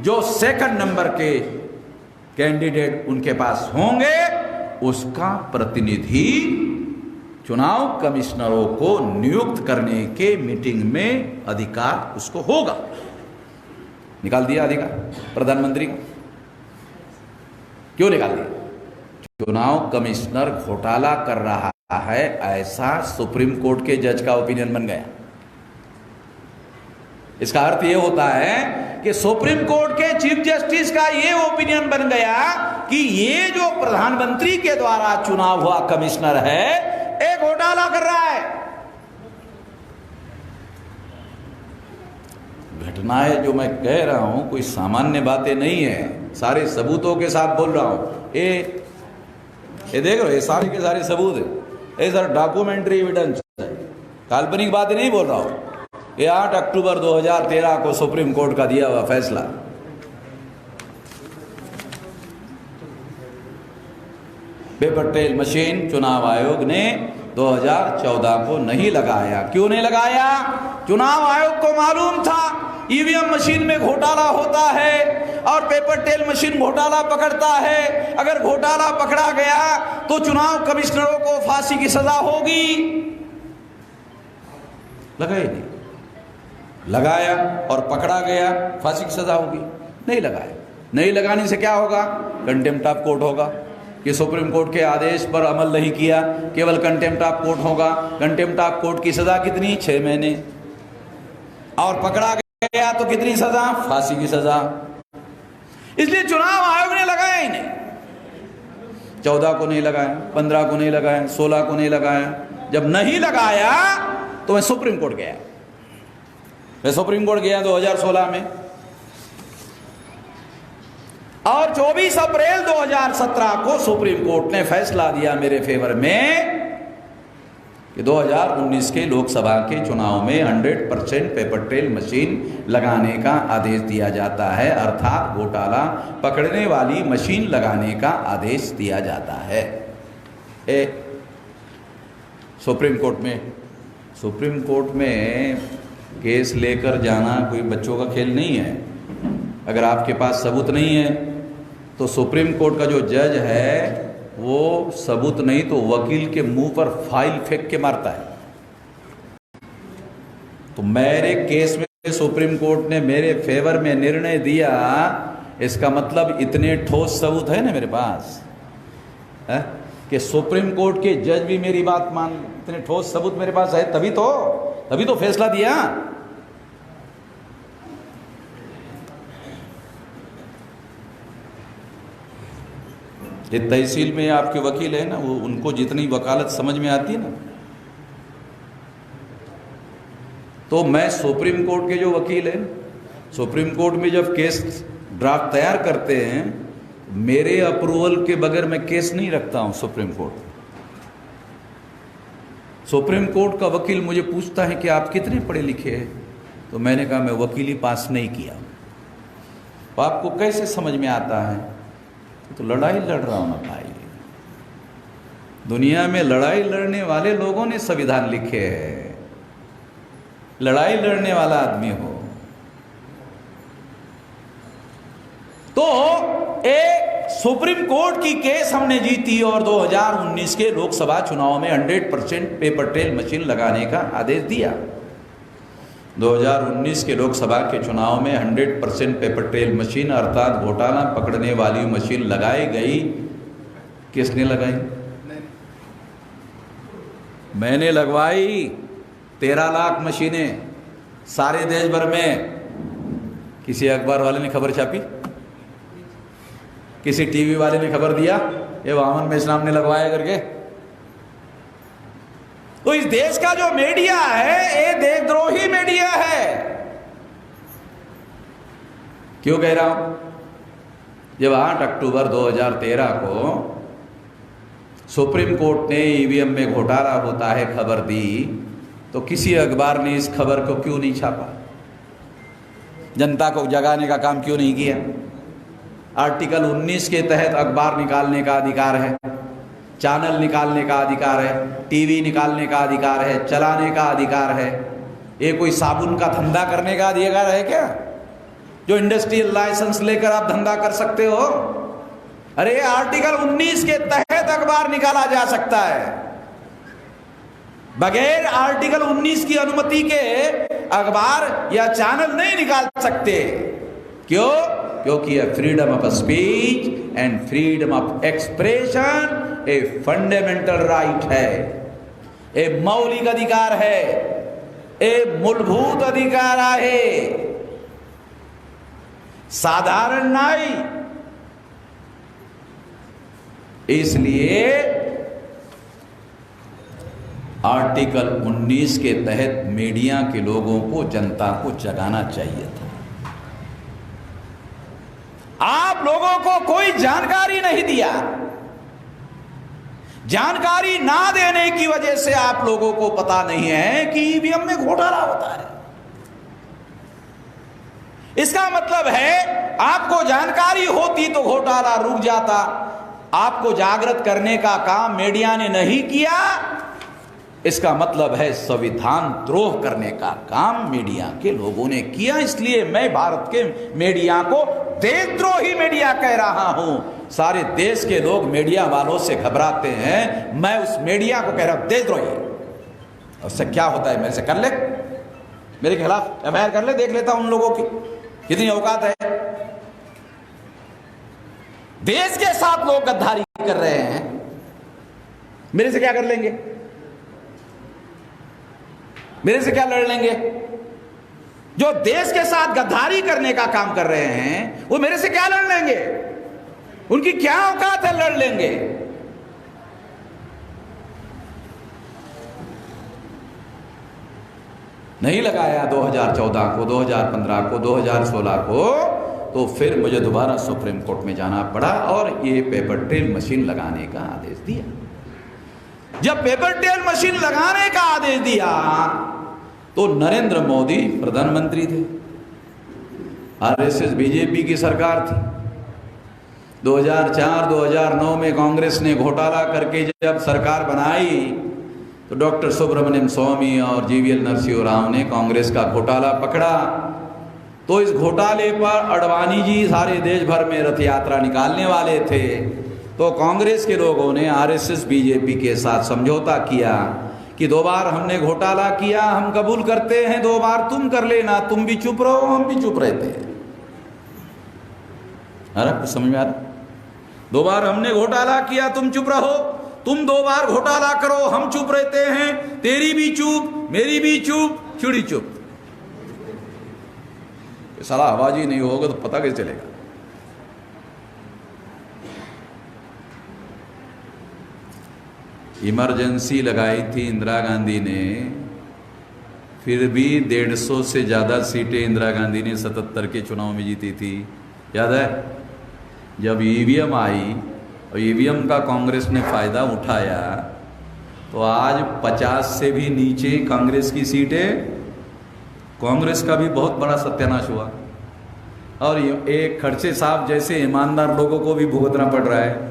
जो सेकंड नंबर के कैंडिडेट उनके पास होंगे, उसका प्रतिनिधि चुनाव कमिश्नरों को नियुक्त करने के मीटिंग में अधिकार उसको होगा। निकाल दिया अधिकार प्रधानमंत्री को। क्यों निकाल दिया? चुनाव कमिश्नर घोटाला कर रहा है, ऐसा सुप्रीम कोर्ट के जज का ओपिनियन बन गया। इसका अर्थ यह होता है कि सुप्रीम कोर्ट के चीफ जस्टिस का यह ओपिनियन बन गया कि ये जो प्रधानमंत्री के द्वारा चुनाव हुआ कमिश्नर है, एक घोटाला कर रहा है। घटनाएं जो मैं कह रहा हूं कोई सामान्य बातें नहीं है, सारे सबूतों के साथ बोल रहा हूं। ये देख रहे हो, ये सारे के सारे सबूत है, ये सर डॉक्यूमेंट्री एविडेंस है, काल्पनिक बातें नहीं बोल रहा हूं। ये 8 अक्टूबर 2013 को सुप्रीम कोर्ट का दिया हुआ फैसला। पेपर ट्रेल मशीन चुनाव आयोग ने 2014 को नहीं लगाया। क्यों नहीं लगाया? चुनाव आयोग को मालूम था ईवीएम मशीन में घोटाला होता है और पेपर ट्रेल मशीन घोटाला पकड़ता है। अगर घोटाला पकड़ा गया तो चुनाव कमिश्नरों को फांसी की सजा होगी। लगाया नहीं, लगाया और पकड़ा गया, फांसी की सजा होगी। नहीं लगाया, नहीं लगाने से क्या होगा? कंटेम्प्ट ऑफ कोर्ट होगा कि सुप्रीम कोर्ट के आदेश पर अमल नहीं किया, केवल कंटेम्प्ट ऑफ कोर्ट होगा। कंटेम्प्ट ऑफ कोर्ट की सजा कितनी? 6 महीने। और पकड़ा गया तो कितनी सजा? फांसी की सजा। इसलिए चुनाव आयोग ने लगाया ही नहीं। 14 को नहीं लगाया, 15 को नहीं लगाया, 16 को नहीं लगाया। जब नहीं लगाया तो मैं सुप्रीम कोर्ट गया। मैं सुप्रीम कोर्ट गया 2016 में और 24 अप्रैल 2017 को सुप्रीम कोर्ट ने फैसला दिया मेरे फेवर में कि 2019 के लोकसभा के चुनाव में 100% पेपर ट्रेल मशीन लगाने का आदेश दिया जाता है, अर्थात घोटाला पकड़ने वाली मशीन लगाने का आदेश दिया जाता है। सुप्रीम कोर्ट में केस लेकर जाना कोई बच्चों का खेल नहीं है। अगर आपके पास सबूत नहीं है तो सुप्रीम कोर्ट का जो जज है वो सबूत नहीं तो वकील के मुंह पर फाइल फेंक के मारता है। तो मेरे केस में सुप्रीम कोर्ट ने मेरे फेवर में निर्णय दिया, इसका मतलब इतने ठोस सबूत है ना मेरे पास है कि सुप्रीम कोर्ट के जज भी मेरी बात मान, इतने ठोस सबूत मेरे पास है, तभी तो फैसला दिया। ये तहसील में आपके वकील है ना, वो उनको जितनी वकालत समझ में आती है ना, तो मैं सुप्रीम कोर्ट के जो वकील हैं, सुप्रीम कोर्ट में जब केस ड्राफ्ट तैयार करते हैं, मेरे अप्रूवल के बगैर मैं केस नहीं रखता हूं सुप्रीम कोर्ट। सुप्रीम कोर्ट का वकील मुझे पूछता है कि आप कितने पढ़े लिखे हैं, तो मैंने कहा मैं वकीली पास नहीं किया। तो आपको कैसे समझ में आता है? तो लड़ाई लड़ रहा हूं ना भाई। दुनिया में लड़ाई लड़ने वाले लोगों ने संविधान लिखे हैं। लड़ाई लड़ने वाला आदमी हो तो सुप्रीम कोर्ट की केस हमने जीती और 2019 के लोकसभा चुनाव में 100% पेपर ट्रेल मशीन लगाने का आदेश दिया। 2019 के लोकसभा के चुनाव में 100% पेपर ट्रेल मशीन अर्थात घोटाला पकड़ने वाली मशीन लगाई गई। किसने लगाई? मैंने लगवाई। 13 लाख मशीनें सारे देश भर में। किसी अखबार वाले ने खबर छापी? किसी टीवी वाले ने खबर दिया ये वामन मेश्राम ने लगवाया करके? तो इस देश का जो मीडिया है ये देशद्रोही मीडिया है। क्यों कह रहा हूं? जब 8 अक्टूबर 2013 को सुप्रीम कोर्ट ने ईवीएम में घोटाला होता है खबर दी, तो किसी अखबार ने इस खबर को क्यों नहीं छापा? जनता को जगाने का काम क्यों नहीं किया? आर्टिकल 19 के तहत अखबार निकालने का अधिकार है, चैनल निकालने का अधिकार है, टीवी निकालने का अधिकार है, चलाने का अधिकार है। ये कोई साबुन का धंधा करने का अधिकार है क्या, जो इंडस्ट्रियल लाइसेंस लेकर आप धंधा कर सकते हो? अरे आर्टिकल 19 के तहत अखबार निकाला जा सकता है। बगैर आर्टिकल 19 की अनुमति के अखबार या चैनल नहीं निकाल सकते। क्यों? क्योंकि यह freedom of speech and freedom of expression a fundamental right है, ए मौलिक अधिकार है, ए मूलभूत अधिकार है, साधारण नहीं। इसलिए आर्टिकल 19 के तहत मीडिया के लोगों को, जनता को जगाना चाहिए था। आप लोगों को कोई जानकारी नहीं दिया। जानकारी ना देने की वजह से आप लोगों को पता नहीं है कि ईवीएम में घोटाला होता है। इसका मतलब है आपको जानकारी होती तो घोटाला रुक जाता। आपको जागृत करने का काम मीडिया ने नहीं किया। इसका मतलब है संविधान द्रोह करने का काम मीडिया के लोगों ने किया। इसलिए मैं भारत के मीडिया को देशद्रोही मीडिया कह रहा हूं। सारे देश के लोग मीडिया वालों से घबराते हैं, मैं उस मीडिया को कह रहा हूं देशद्रोही। उससे क्या होता है? मेरे से कर ले, मेरे खिलाफ एफआईआर कर ले, देख लेता उन लोगों की कितनी औकात है। देश के साथ लोग गद्दारी कर रहे हैं, मेरे से क्या कर लेंगे? मेरे से क्या लड़ लेंगे? जो देश के साथ गद्दारी करने का काम कर रहे हैं वो मेरे से क्या लड़ लेंगे? उनकी क्या औकात है लड़ लेंगे? नहीं लगाया 2014 को, 2015 को, 2016 को, तो फिर मुझे दोबारा सुप्रीम कोर्ट में जाना पड़ा और ये पेपर ट्रेल मशीन लगाने का आदेश दिया। जब पेपर ट्रेल मशीन लगाने का आदेश दिया तो नरेंद्र मोदी प्रधानमंत्री थे, आरएसएस बीजेपी की सरकार थी। 2004-2009 में कांग्रेस ने घोटाला करके जब सरकार बनाई तो डॉक्टर सुब्रमण्यम स्वामी और जीवीएल नरसिंह राव ने कांग्रेस का घोटाला पकड़ा। तो इस घोटाले पर अडवाणी जी सारे देश भर में रथ यात्रा निकालने वाले थे। तो कांग्रेस के लोगों ने आरएसएस बीजेपी के साथ समझौता किया कि 2 बार हमने घोटाला किया, हम कबूल करते हैं, 2 बार तुम कर लेना, तुम भी चुप रहो, हम भी चुप रहते हैं। अरे कुछ समझ में आ रहा? 2 बार हमने घोटाला किया, तुम चुप रहो, तुम 2 बार घोटाला करो, हम चुप रहते हैं, तेरी भी चुप, मेरी भी चुप, चिड़ी चुप। साला आवाज ही नहीं होगा तो पता कैसे चलेगा? इमरजेंसी लगाई थी इंदिरा गांधी ने, फिर भी 150 से ज़्यादा सीटें इंदिरा गांधी ने 77 के चुनाव में जीती थी। याद है? जब ईवीएम आई और ईवीएम का कांग्रेस ने फ़ायदा उठाया तो आज 50 से भी नीचे कांग्रेस की सीटें, कांग्रेस का भी बहुत बड़ा सत्यानाश हुआ। और एक खड़से साहब जैसे ईमानदार लोगों को भी भुगतना पड़ रहा है।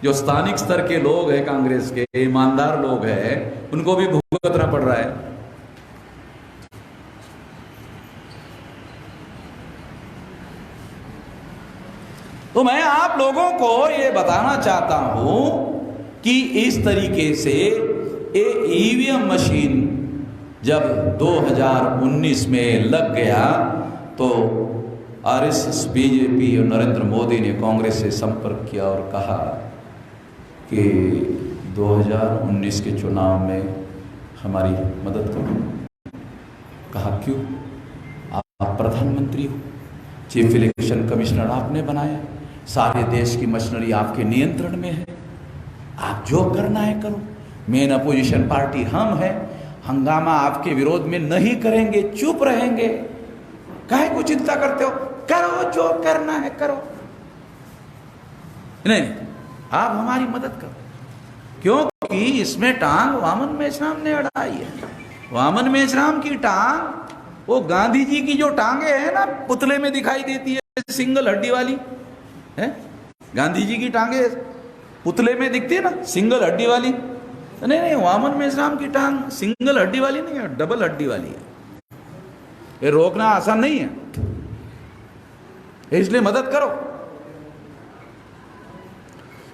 जो स्थानिक स्तर के लोग हैं, कांग्रेस के ईमानदार लोग हैं, उनको भी भुगतना पड़ रहा है। तो मैं आप लोगों को ये बताना चाहता हूं कि इस तरीके से ये ईवीएम मशीन जब 2019 में लग गया तो आरएसएस बीजेपी और नरेंद्र मोदी ने कांग्रेस से संपर्क किया और कहा कि 2019 के चुनाव में हमारी मदद करो। कहा क्यों? आप प्रधानमंत्री हो, चीफ इलेक्शन कमिश्नर आपने बनाया, सारे देश की मशीनरी आपके नियंत्रण में है, आप जो करना है करो। मेन अपोजिशन पार्टी हम हैं, हंगामा आपके विरोध में नहीं करेंगे, चुप रहेंगे। काहे को चिंता करते हो? करो जो करना है करो। नहीं, आप हमारी मदद करो, क्योंकि इसमें टांग वामन मेश्राम ने अड़ाई है। वामन मेश्राम की टांग वो गांधी जी की जो टांगे हैं ना पुतले में दिखाई देती है, सिंगल हड्डी वाली है, गांधी जी की टांगे पुतले में दिखती है ना सिंगल हड्डी वाली। नहीं नहीं, वामन मेश्राम की टांग सिंगल हड्डी वाली नहीं है, डबल हड्डी वाली है। ये रोकना आसान नहीं है, इसलिए मदद करो।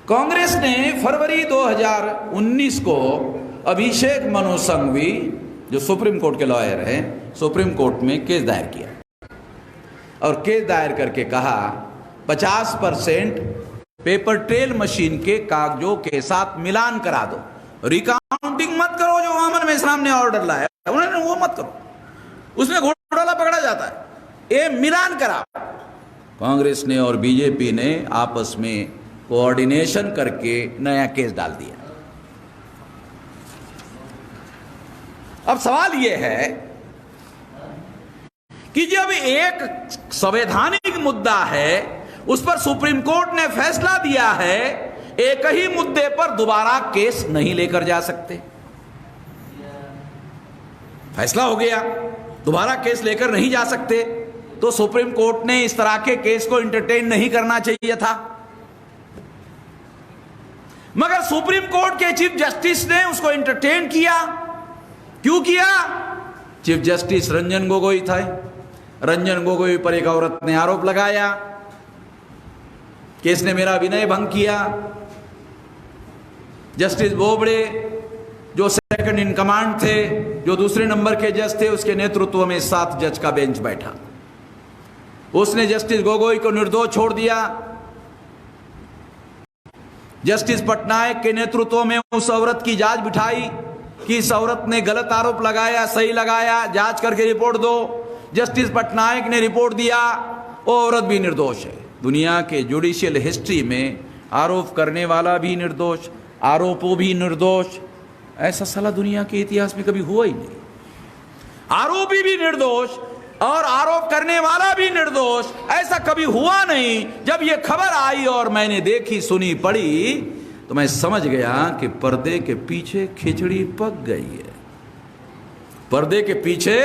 कांग्रेस ने फरवरी 2019 को अभिषेक मनु संघवी, जो सुप्रीम कोर्ट के लॉयर हैं, सुप्रीम कोर्ट में केस दायर किया और केस दायर करके कहा 50% पेपर ट्रेल मशीन के कागजों के साथ मिलान करा दो, रिकाउंटिंग मत करो। जो वामन मेश्राम ने ऑर्डर लाया उन्होंने वो मत करो, उसमें घोटाला पकड़ा जाता है, ये मिलान करा। कांग्रेस ने और बीजेपी ने आपस में कोऑर्डिनेशन करके नया केस डाल दिया। अब सवाल यह है कि जब एक संवैधानिक मुद्दा है उस पर सुप्रीम कोर्ट ने फैसला दिया है, एक ही मुद्दे पर दोबारा केस नहीं लेकर जा सकते। फैसला हो गया, दोबारा केस लेकर नहीं जा सकते, तो सुप्रीम कोर्ट ने इस तरह के केस को एंटरटेन नहीं करना चाहिए था। मगर सुप्रीम कोर्ट के चीफ जस्टिस ने उसको एंटरटेन किया। क्यों किया? चीफ जस्टिस रंजन गोगोई था। रंजन गोगोई पर एक औरत ने आरोप लगाया कि इसने मेरा विनय भंग किया। जस्टिस बोबड़े जो सेकंड इन कमांड थे, जो दूसरे नंबर के जज थे, उसके नेतृत्व में 7 जज का बेंच बैठा। उसने जस्टिस गोगोई को निर्दोष छोड़ दिया। जस्टिस पटनायक के नेतृत्व में उस औरत की जांच बिठाई कि इस औरत ने गलत आरोप लगाया, सही लगाया, जांच करके रिपोर्ट दो। जस्टिस पटनायक ने रिपोर्ट दिया, वो औरत भी निर्दोष है। दुनिया के जुडिशियल हिस्ट्री में आरोप करने वाला भी निर्दोष, आरोपो भी निर्दोष, ऐसा साला दुनिया के इतिहास में कभी हुआ ही नहीं। आरोपी भी निर्दोष और आरोप करने वाला भी निर्दोष, ऐसा कभी हुआ नहीं। जब ये खबर आई और मैंने देखी, सुनी, पढ़ी, तो मैं समझ गया कि पर्दे के पीछे खिचड़ी पक गई है। पर्दे के पीछे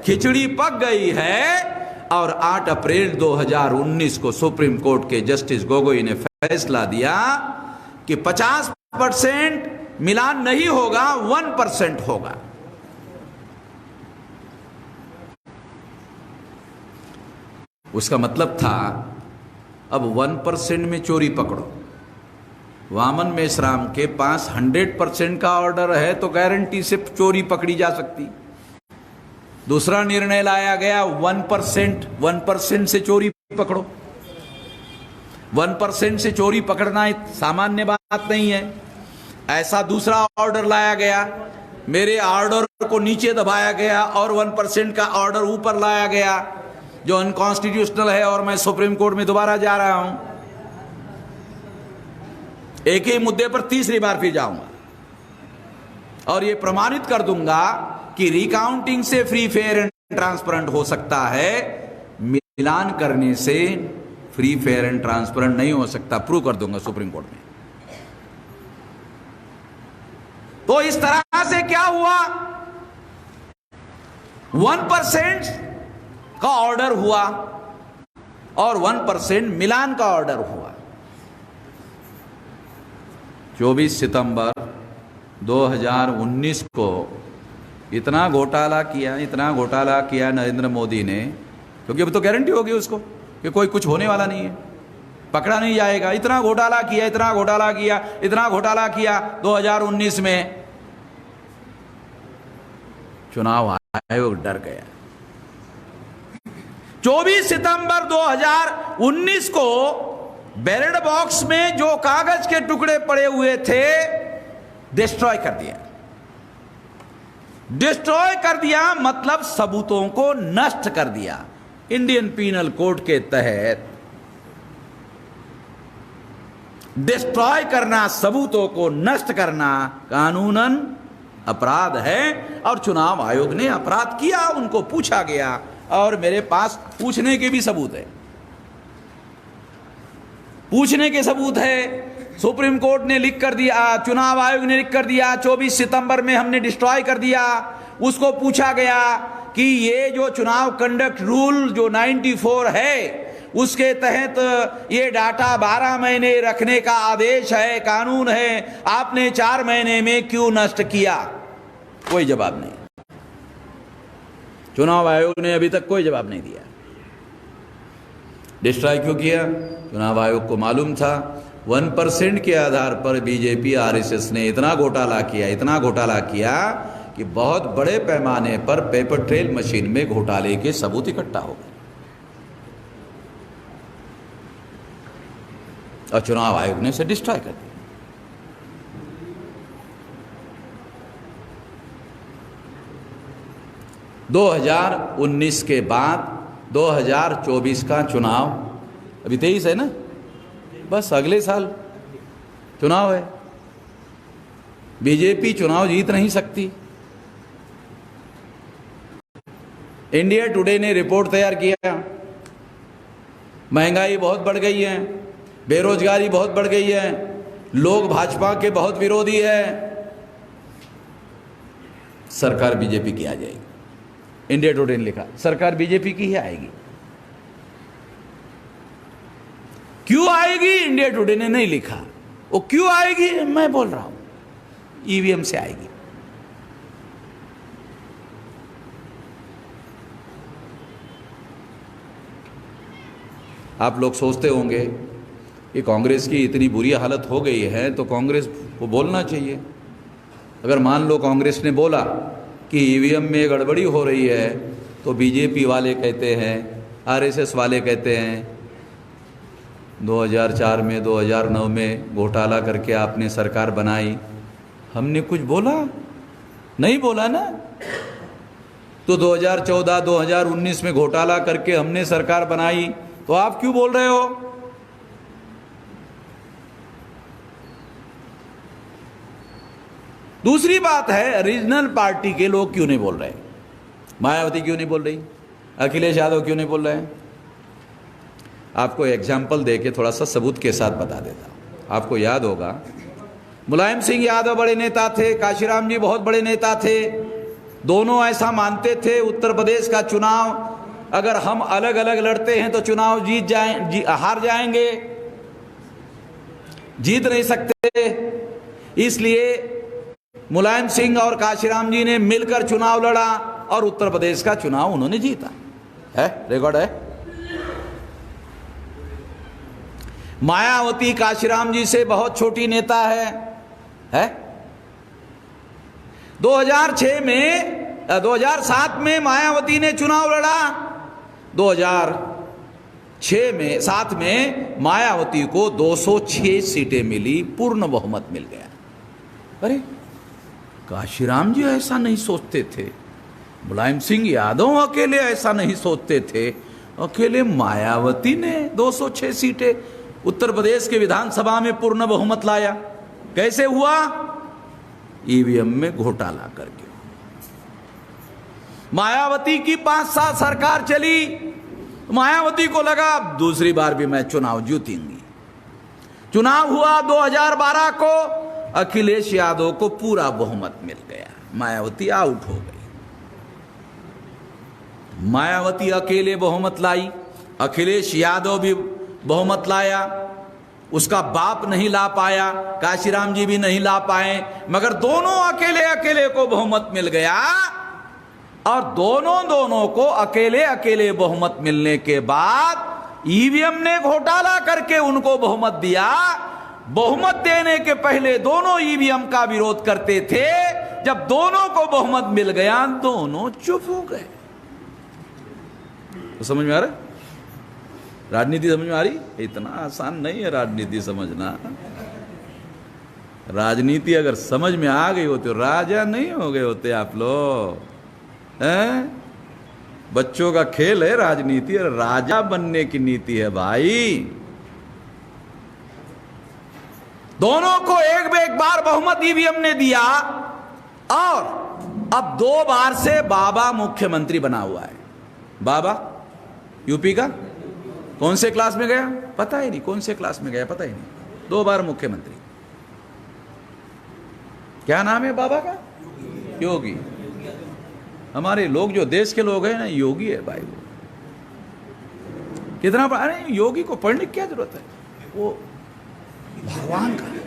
खिचड़ी पक गई है। और 8 अप्रैल 2019 को सुप्रीम कोर्ट के जस्टिस गोगोई ने फैसला दिया कि 50% मिलान नहीं होगा, 1% होगा। उसका मतलब था अब 1% में चोरी पकड़ो। वामन मेश्राम के पास 100% का ऑर्डर है तो गारंटी से चोरी पकड़ी जा सकती। दूसरा निर्णय लाया गया 1% से चोरी पकड़ो। 1% से चोरी पकड़ना सामान्य बात नहीं है। ऐसा दूसरा ऑर्डर लाया गया, मेरे ऑर्डर को नीचे दबाया गया और 1% का ऑर्डर ऊपर लाया गया, जो अनकॉन्स्टिट्यूशनल है, और मैं सुप्रीम कोर्ट में दोबारा जा रहा हूं। एक ही मुद्दे पर तीसरी बार फिर जाऊंगा और यह प्रमाणित कर दूंगा कि रिकाउंटिंग से फ्री, फेयर एंड ट्रांसपेरेंट हो सकता है, मिलान करने से फ्री, फेयर एंड ट्रांसपेरेंट नहीं हो सकता। प्रूव कर दूंगा सुप्रीम कोर्ट में। तो इस तरह से क्या हुआ, 1% का ऑर्डर हुआ और 1% मिलान का ऑर्डर हुआ। 24 सितंबर 2019 को इतना घोटाला किया नरेंद्र मोदी ने, क्योंकि अब तो गारंटी होगी उसको कि कोई कुछ होने वाला नहीं है, पकड़ा नहीं जाएगा। इतना घोटाला किया 2019 में चुनाव आयोग डर गया। 24 सितंबर 2019 को बैलेट बॉक्स में जो कागज के टुकड़े पड़े हुए थे, डिस्ट्रॉय कर दिया, मतलब सबूतों को नष्ट कर दिया। इंडियन पीनल कोड के तहत डिस्ट्रॉय करना, सबूतों को नष्ट करना कानूनन अपराध है और चुनाव आयोग ने अपराध किया। उनको पूछा गया और मेरे पास पूछने के भी सबूत है, पूछने के सबूत है। सुप्रीम कोर्ट ने लिख कर दिया, चुनाव आयोग ने लिख कर दिया 24 सितंबर में हमने डिस्ट्रॉय कर दिया। उसको पूछा गया कि ये जो चुनाव कंडक्ट रूल जो 94 है उसके तहत ये डाटा 12 महीने रखने का आदेश है, कानून है, आपने 4 महीने में क्यों नष्ट किया? कोई जवाब नहीं। चुनाव आयोग ने अभी तक कोई जवाब नहीं दिया। डिस्ट्रॉय क्यों किया? चुनाव आयोग को मालूम था 1% के आधार पर बीजेपी आरएसएस ने इतना घोटाला किया कि बहुत बड़े पैमाने पर पेपर ट्रेल मशीन में घोटाले के सबूत इकट्ठा हो गए और चुनाव आयोग ने इसे डिस्ट्रॉय कर दिया। (2019) के बाद 2024 का चुनाव, अभी 23 है ना, बस अगले साल चुनाव है। बीजेपी चुनाव जीत नहीं सकती। इंडिया टुडे ने रिपोर्ट तैयार किया, महंगाई बहुत बढ़ गई है, बेरोजगारी बहुत बढ़ गई है, लोग भाजपा के बहुत विरोधी है, सरकार बीजेपी की आ जाएगी। इंडिया टुडे ने लिखा सरकार बीजेपी की ही आएगी। क्यों आएगी? इंडिया टुडे ने नहीं लिखा। वो क्यों आएगी मैं बोल रहा हूं, ईवीएम से आएगी। आप लोग सोचते होंगे कि कांग्रेस की इतनी बुरी हालत हो गई है तो कांग्रेस को बोलना चाहिए। अगर मान लो कांग्रेस ने बोला कि ईवीएम में गड़बड़ी हो रही है तो बीजेपी वाले कहते हैं, आरएसएस वाले कहते हैं 2004 में 2009 में घोटाला करके आपने सरकार बनाई, हमने कुछ बोला नहीं? बोला ना। तो 2014 2019 में घोटाला करके हमने सरकार बनाई, तो आप क्यों बोल रहे हो? दूसरी बात है, रीजनल पार्टी के लोग क्यों नहीं बोल रहे? मायावती क्यों नहीं बोल रही? अखिलेश यादव क्यों नहीं बोल रहे? आपको एग्जाम्पल देके थोड़ा सा सबूत के साथ बता देता हूं। आपको याद होगा मुलायम सिंह यादव बड़े नेता थे, काशीराम जी बहुत बड़े नेता थे, दोनों ऐसा मानते थे उत्तर प्रदेश का चुनाव अगर हम अलग अलग लड़ते हैं तो चुनाव हार जाएंगे, जीत नहीं सकते। इसलिए मुलायम सिंह और काशीराम जी ने मिलकर चुनाव लड़ा और उत्तर प्रदेश का चुनाव उन्होंने जीता है, रिकॉर्ड है। मायावती काशीराम जी से बहुत छोटी नेता है? 2007 में मायावती ने चुनाव लड़ा, 2007 में मायावती को 206 सीटें मिली, पूर्ण बहुमत मिल गया। अरे काशीराम जी ऐसा नहीं सोचते थे, मुलायम सिंह यादव अकेले ऐसा नहीं सोचते थे, अकेले मायावती ने 206 सीटें उत्तर प्रदेश के विधानसभा में पूर्ण बहुमत लाया। कैसे हुआ? ईवीएम में घोटाला करके। मायावती की 5 साल सरकार चली, मायावती को लगा दूसरी बार भी मैं चुनाव जीतूंगी। चुनाव हुआ 2012 को, अखिलेश यादव को पूरा बहुमत मिल गया, मायावती आउट हो गई। मायावती अकेले बहुमत लाई, अखिलेश यादव भी बहुमत लाया, उसका बाप नहीं ला पाया, काशीराम जी भी नहीं ला पाए, मगर दोनों अकेले अकेले को बहुमत मिल गया। और दोनों को अकेले अकेले बहुमत मिलने के बाद ईवीएम ने घोटाला करके उनको बहुमत दिया। बहुमत देने के पहले दोनों ईवीएम का विरोध करते थे, जब दोनों को बहुमत मिल गया दोनों चुप हो गए। तो समझ में आ रहा है? राजनीति समझ में आ रही? इतना आसान नहीं है राजनीति समझना। राजनीति अगर समझ में आ गई होती तो राजा नहीं हो गए होते आप लोग हैं? बच्चों का खेल है राजनीति, और राजा बनने की नीति है भाई। दोनों को एक बार बहुमत ईवीएम ने दिया, और अब 2 बार से बाबा मुख्यमंत्री बना हुआ है। बाबा यूपी का कौन से क्लास में गया पता ही नहीं, कौन से क्लास में गया पता ही नहीं, 2 बार मुख्यमंत्री। क्या नाम है बाबा का? योगी। हमारे लोग जो देश के लोग हैं ना, योगी है भाई वो। कितना अरे योगी को पढ़ने की क्या जरूरत है, वो भगवान का है,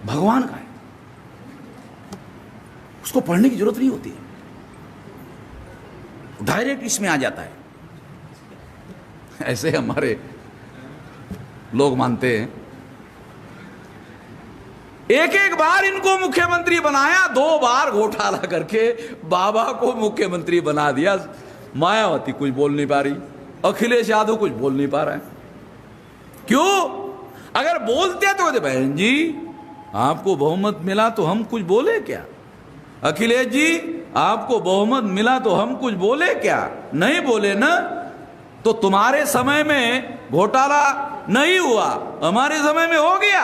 भगवान का है, उसको पढ़ने की जरूरत नहीं होती है, डायरेक्ट इसमें आ जाता है। ऐसे हमारे लोग मानते हैं। एक एक बार इनको मुख्यमंत्री बनाया, 2 बार घोटाला करके बाबा को मुख्यमंत्री बना दिया। मायावती कुछ बोल नहीं पा रही, अखिलेश यादव कुछ बोल नहीं पा रहा है। क्यों? अगर बोलते तो कहते बहन जी आपको बहुमत मिला तो हम कुछ बोले क्या, अखिलेश जी आपको बहुमत मिला तो हम कुछ बोले क्या, नहीं बोले ना। तो तुम्हारे समय में घोटाला नहीं हुआ, हमारे समय में हो गया,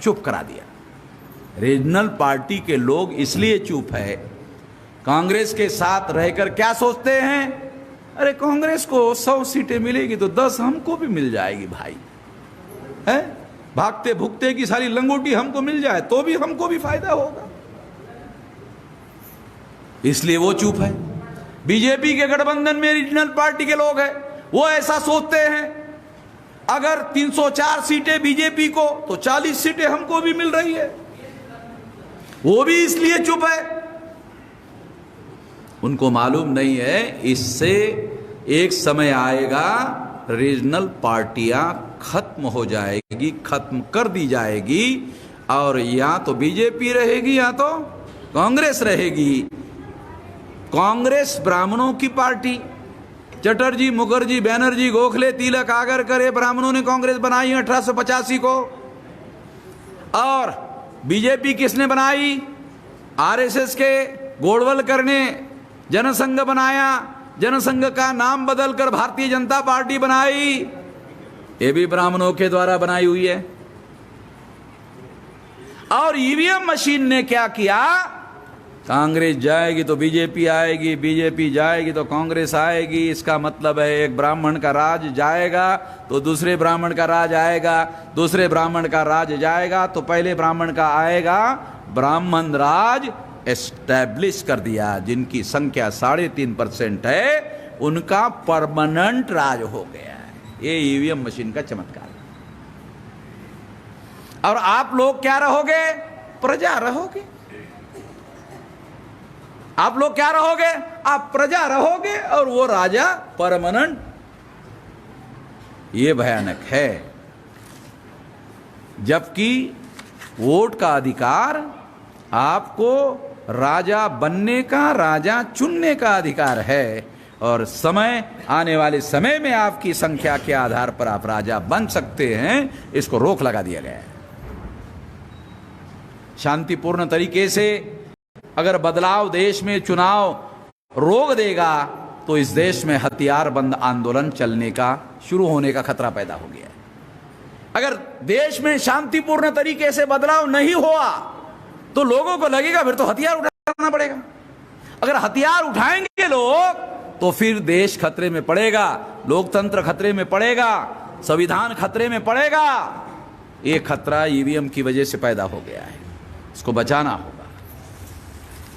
चुप करा दिया। रीजनल पार्टी के लोग इसलिए चुप है, कांग्रेस के साथ रहकर क्या सोचते हैं, अरे कांग्रेस को 100 सीटें मिलेगी तो 10 हमको भी मिल जाएगी भाई, है भागते भुगते की सारी लंगोटी हमको मिल जाए तो भी हमको भी फायदा होगा, इसलिए वो चुप है। बीजेपी के गठबंधन में रीजनल पार्टी के लोग हैं, वो ऐसा सोचते हैं अगर 304 सीटें बीजेपी को तो 40 सीटें हमको भी मिल रही है, वो भी इसलिए चुप है। उनको मालूम नहीं है इससे एक समय आएगा रीजनल पार्टियां खत्म हो जाएगी, खत्म कर दी जाएगी, और या तो बीजेपी रहेगी या तो कांग्रेस रहेगी। कांग्रेस ब्राह्मणों की पार्टी, चटर्जी, मुखर्जी, बैनर्जी, गोखले, तिलक, आगरकर, ये ब्राह्मणों ने कांग्रेस बनाई 1885 को। और बीजेपी किसने बनाई? आरएसएस के गोडवलकर ने जनसंघ बनाया, जनसंघ का नाम बदलकर भारतीय जनता पार्टी बनाई, ये भी ब्राह्मणों के द्वारा बनाई हुई है। और ईवीएम मशीन ने क्या किया, कांग्रेस जाएगी तो बीजेपी आएगी, बीजेपी जाएगी तो कांग्रेस आएगी। इसका मतलब है एक ब्राह्मण का राज जाएगा तो दूसरे ब्राह्मण का राज आएगा, दूसरे ब्राह्मण का राज जाएगा तो पहले ब्राह्मण का आएगा। ब्राह्मण राज एस्टैब्लिश कर दिया। जिनकी संख्या 3.5% है उनका परमानेंट राज हो गया है। ये ईवीएम मशीन का चमत्कार है। और आप लोग क्या रहोगे? प्रजा रहोगे। आप लोग क्या रहोगे? आप प्रजा रहोगे और वो राजा परमानेंट। ये भयानक है। जबकि वोट का अधिकार आपको राजा बनने का, राजा चुनने का अधिकार है, और समय आने वाले समय में आपकी संख्या के आधार पर आप राजा बन सकते हैं। इसको रोक लगा दिया गया है। शांतिपूर्ण तरीके से अगर बदलाव देश में चुनाव रोक देगा तो इस देश में हथियार बंद आंदोलन चलने का, शुरू होने का खतरा पैदा हो गया है। अगर देश में शांतिपूर्ण तरीके से बदलाव नहीं हुआ तो लोगों को लगेगा फिर तो हथियार उठाना पड़ेगा। अगर हथियार उठाएंगे लोग तो फिर देश खतरे में पड़ेगा, लोकतंत्र खतरे में पड़ेगा, संविधान खतरे में पड़ेगा। ये खतरा ईवीएम की वजह से पैदा हो गया है। इसको बचाना होगा।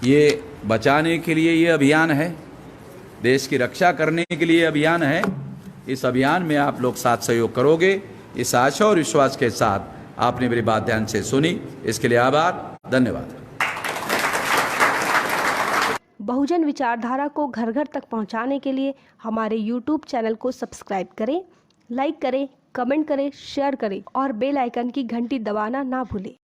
ये बचाने के लिए ये अभियान है, देश की रक्षा करने के लिए अभियान है। इस अभियान में आप लोग साथ सहयोग करोगे, इस आशा और विश्वास के साथ आपने मेरी बात ध्यान से सुनी, इसके लिए आभार, धन्यवाद। बहुजन विचारधारा को घर घर तक पहुंचाने के लिए हमारे YouTube चैनल को सब्सक्राइब करें, लाइक करें, कमेंट करें, शेयर करें और बेल आइकन की घंटी दबाना ना भूलें।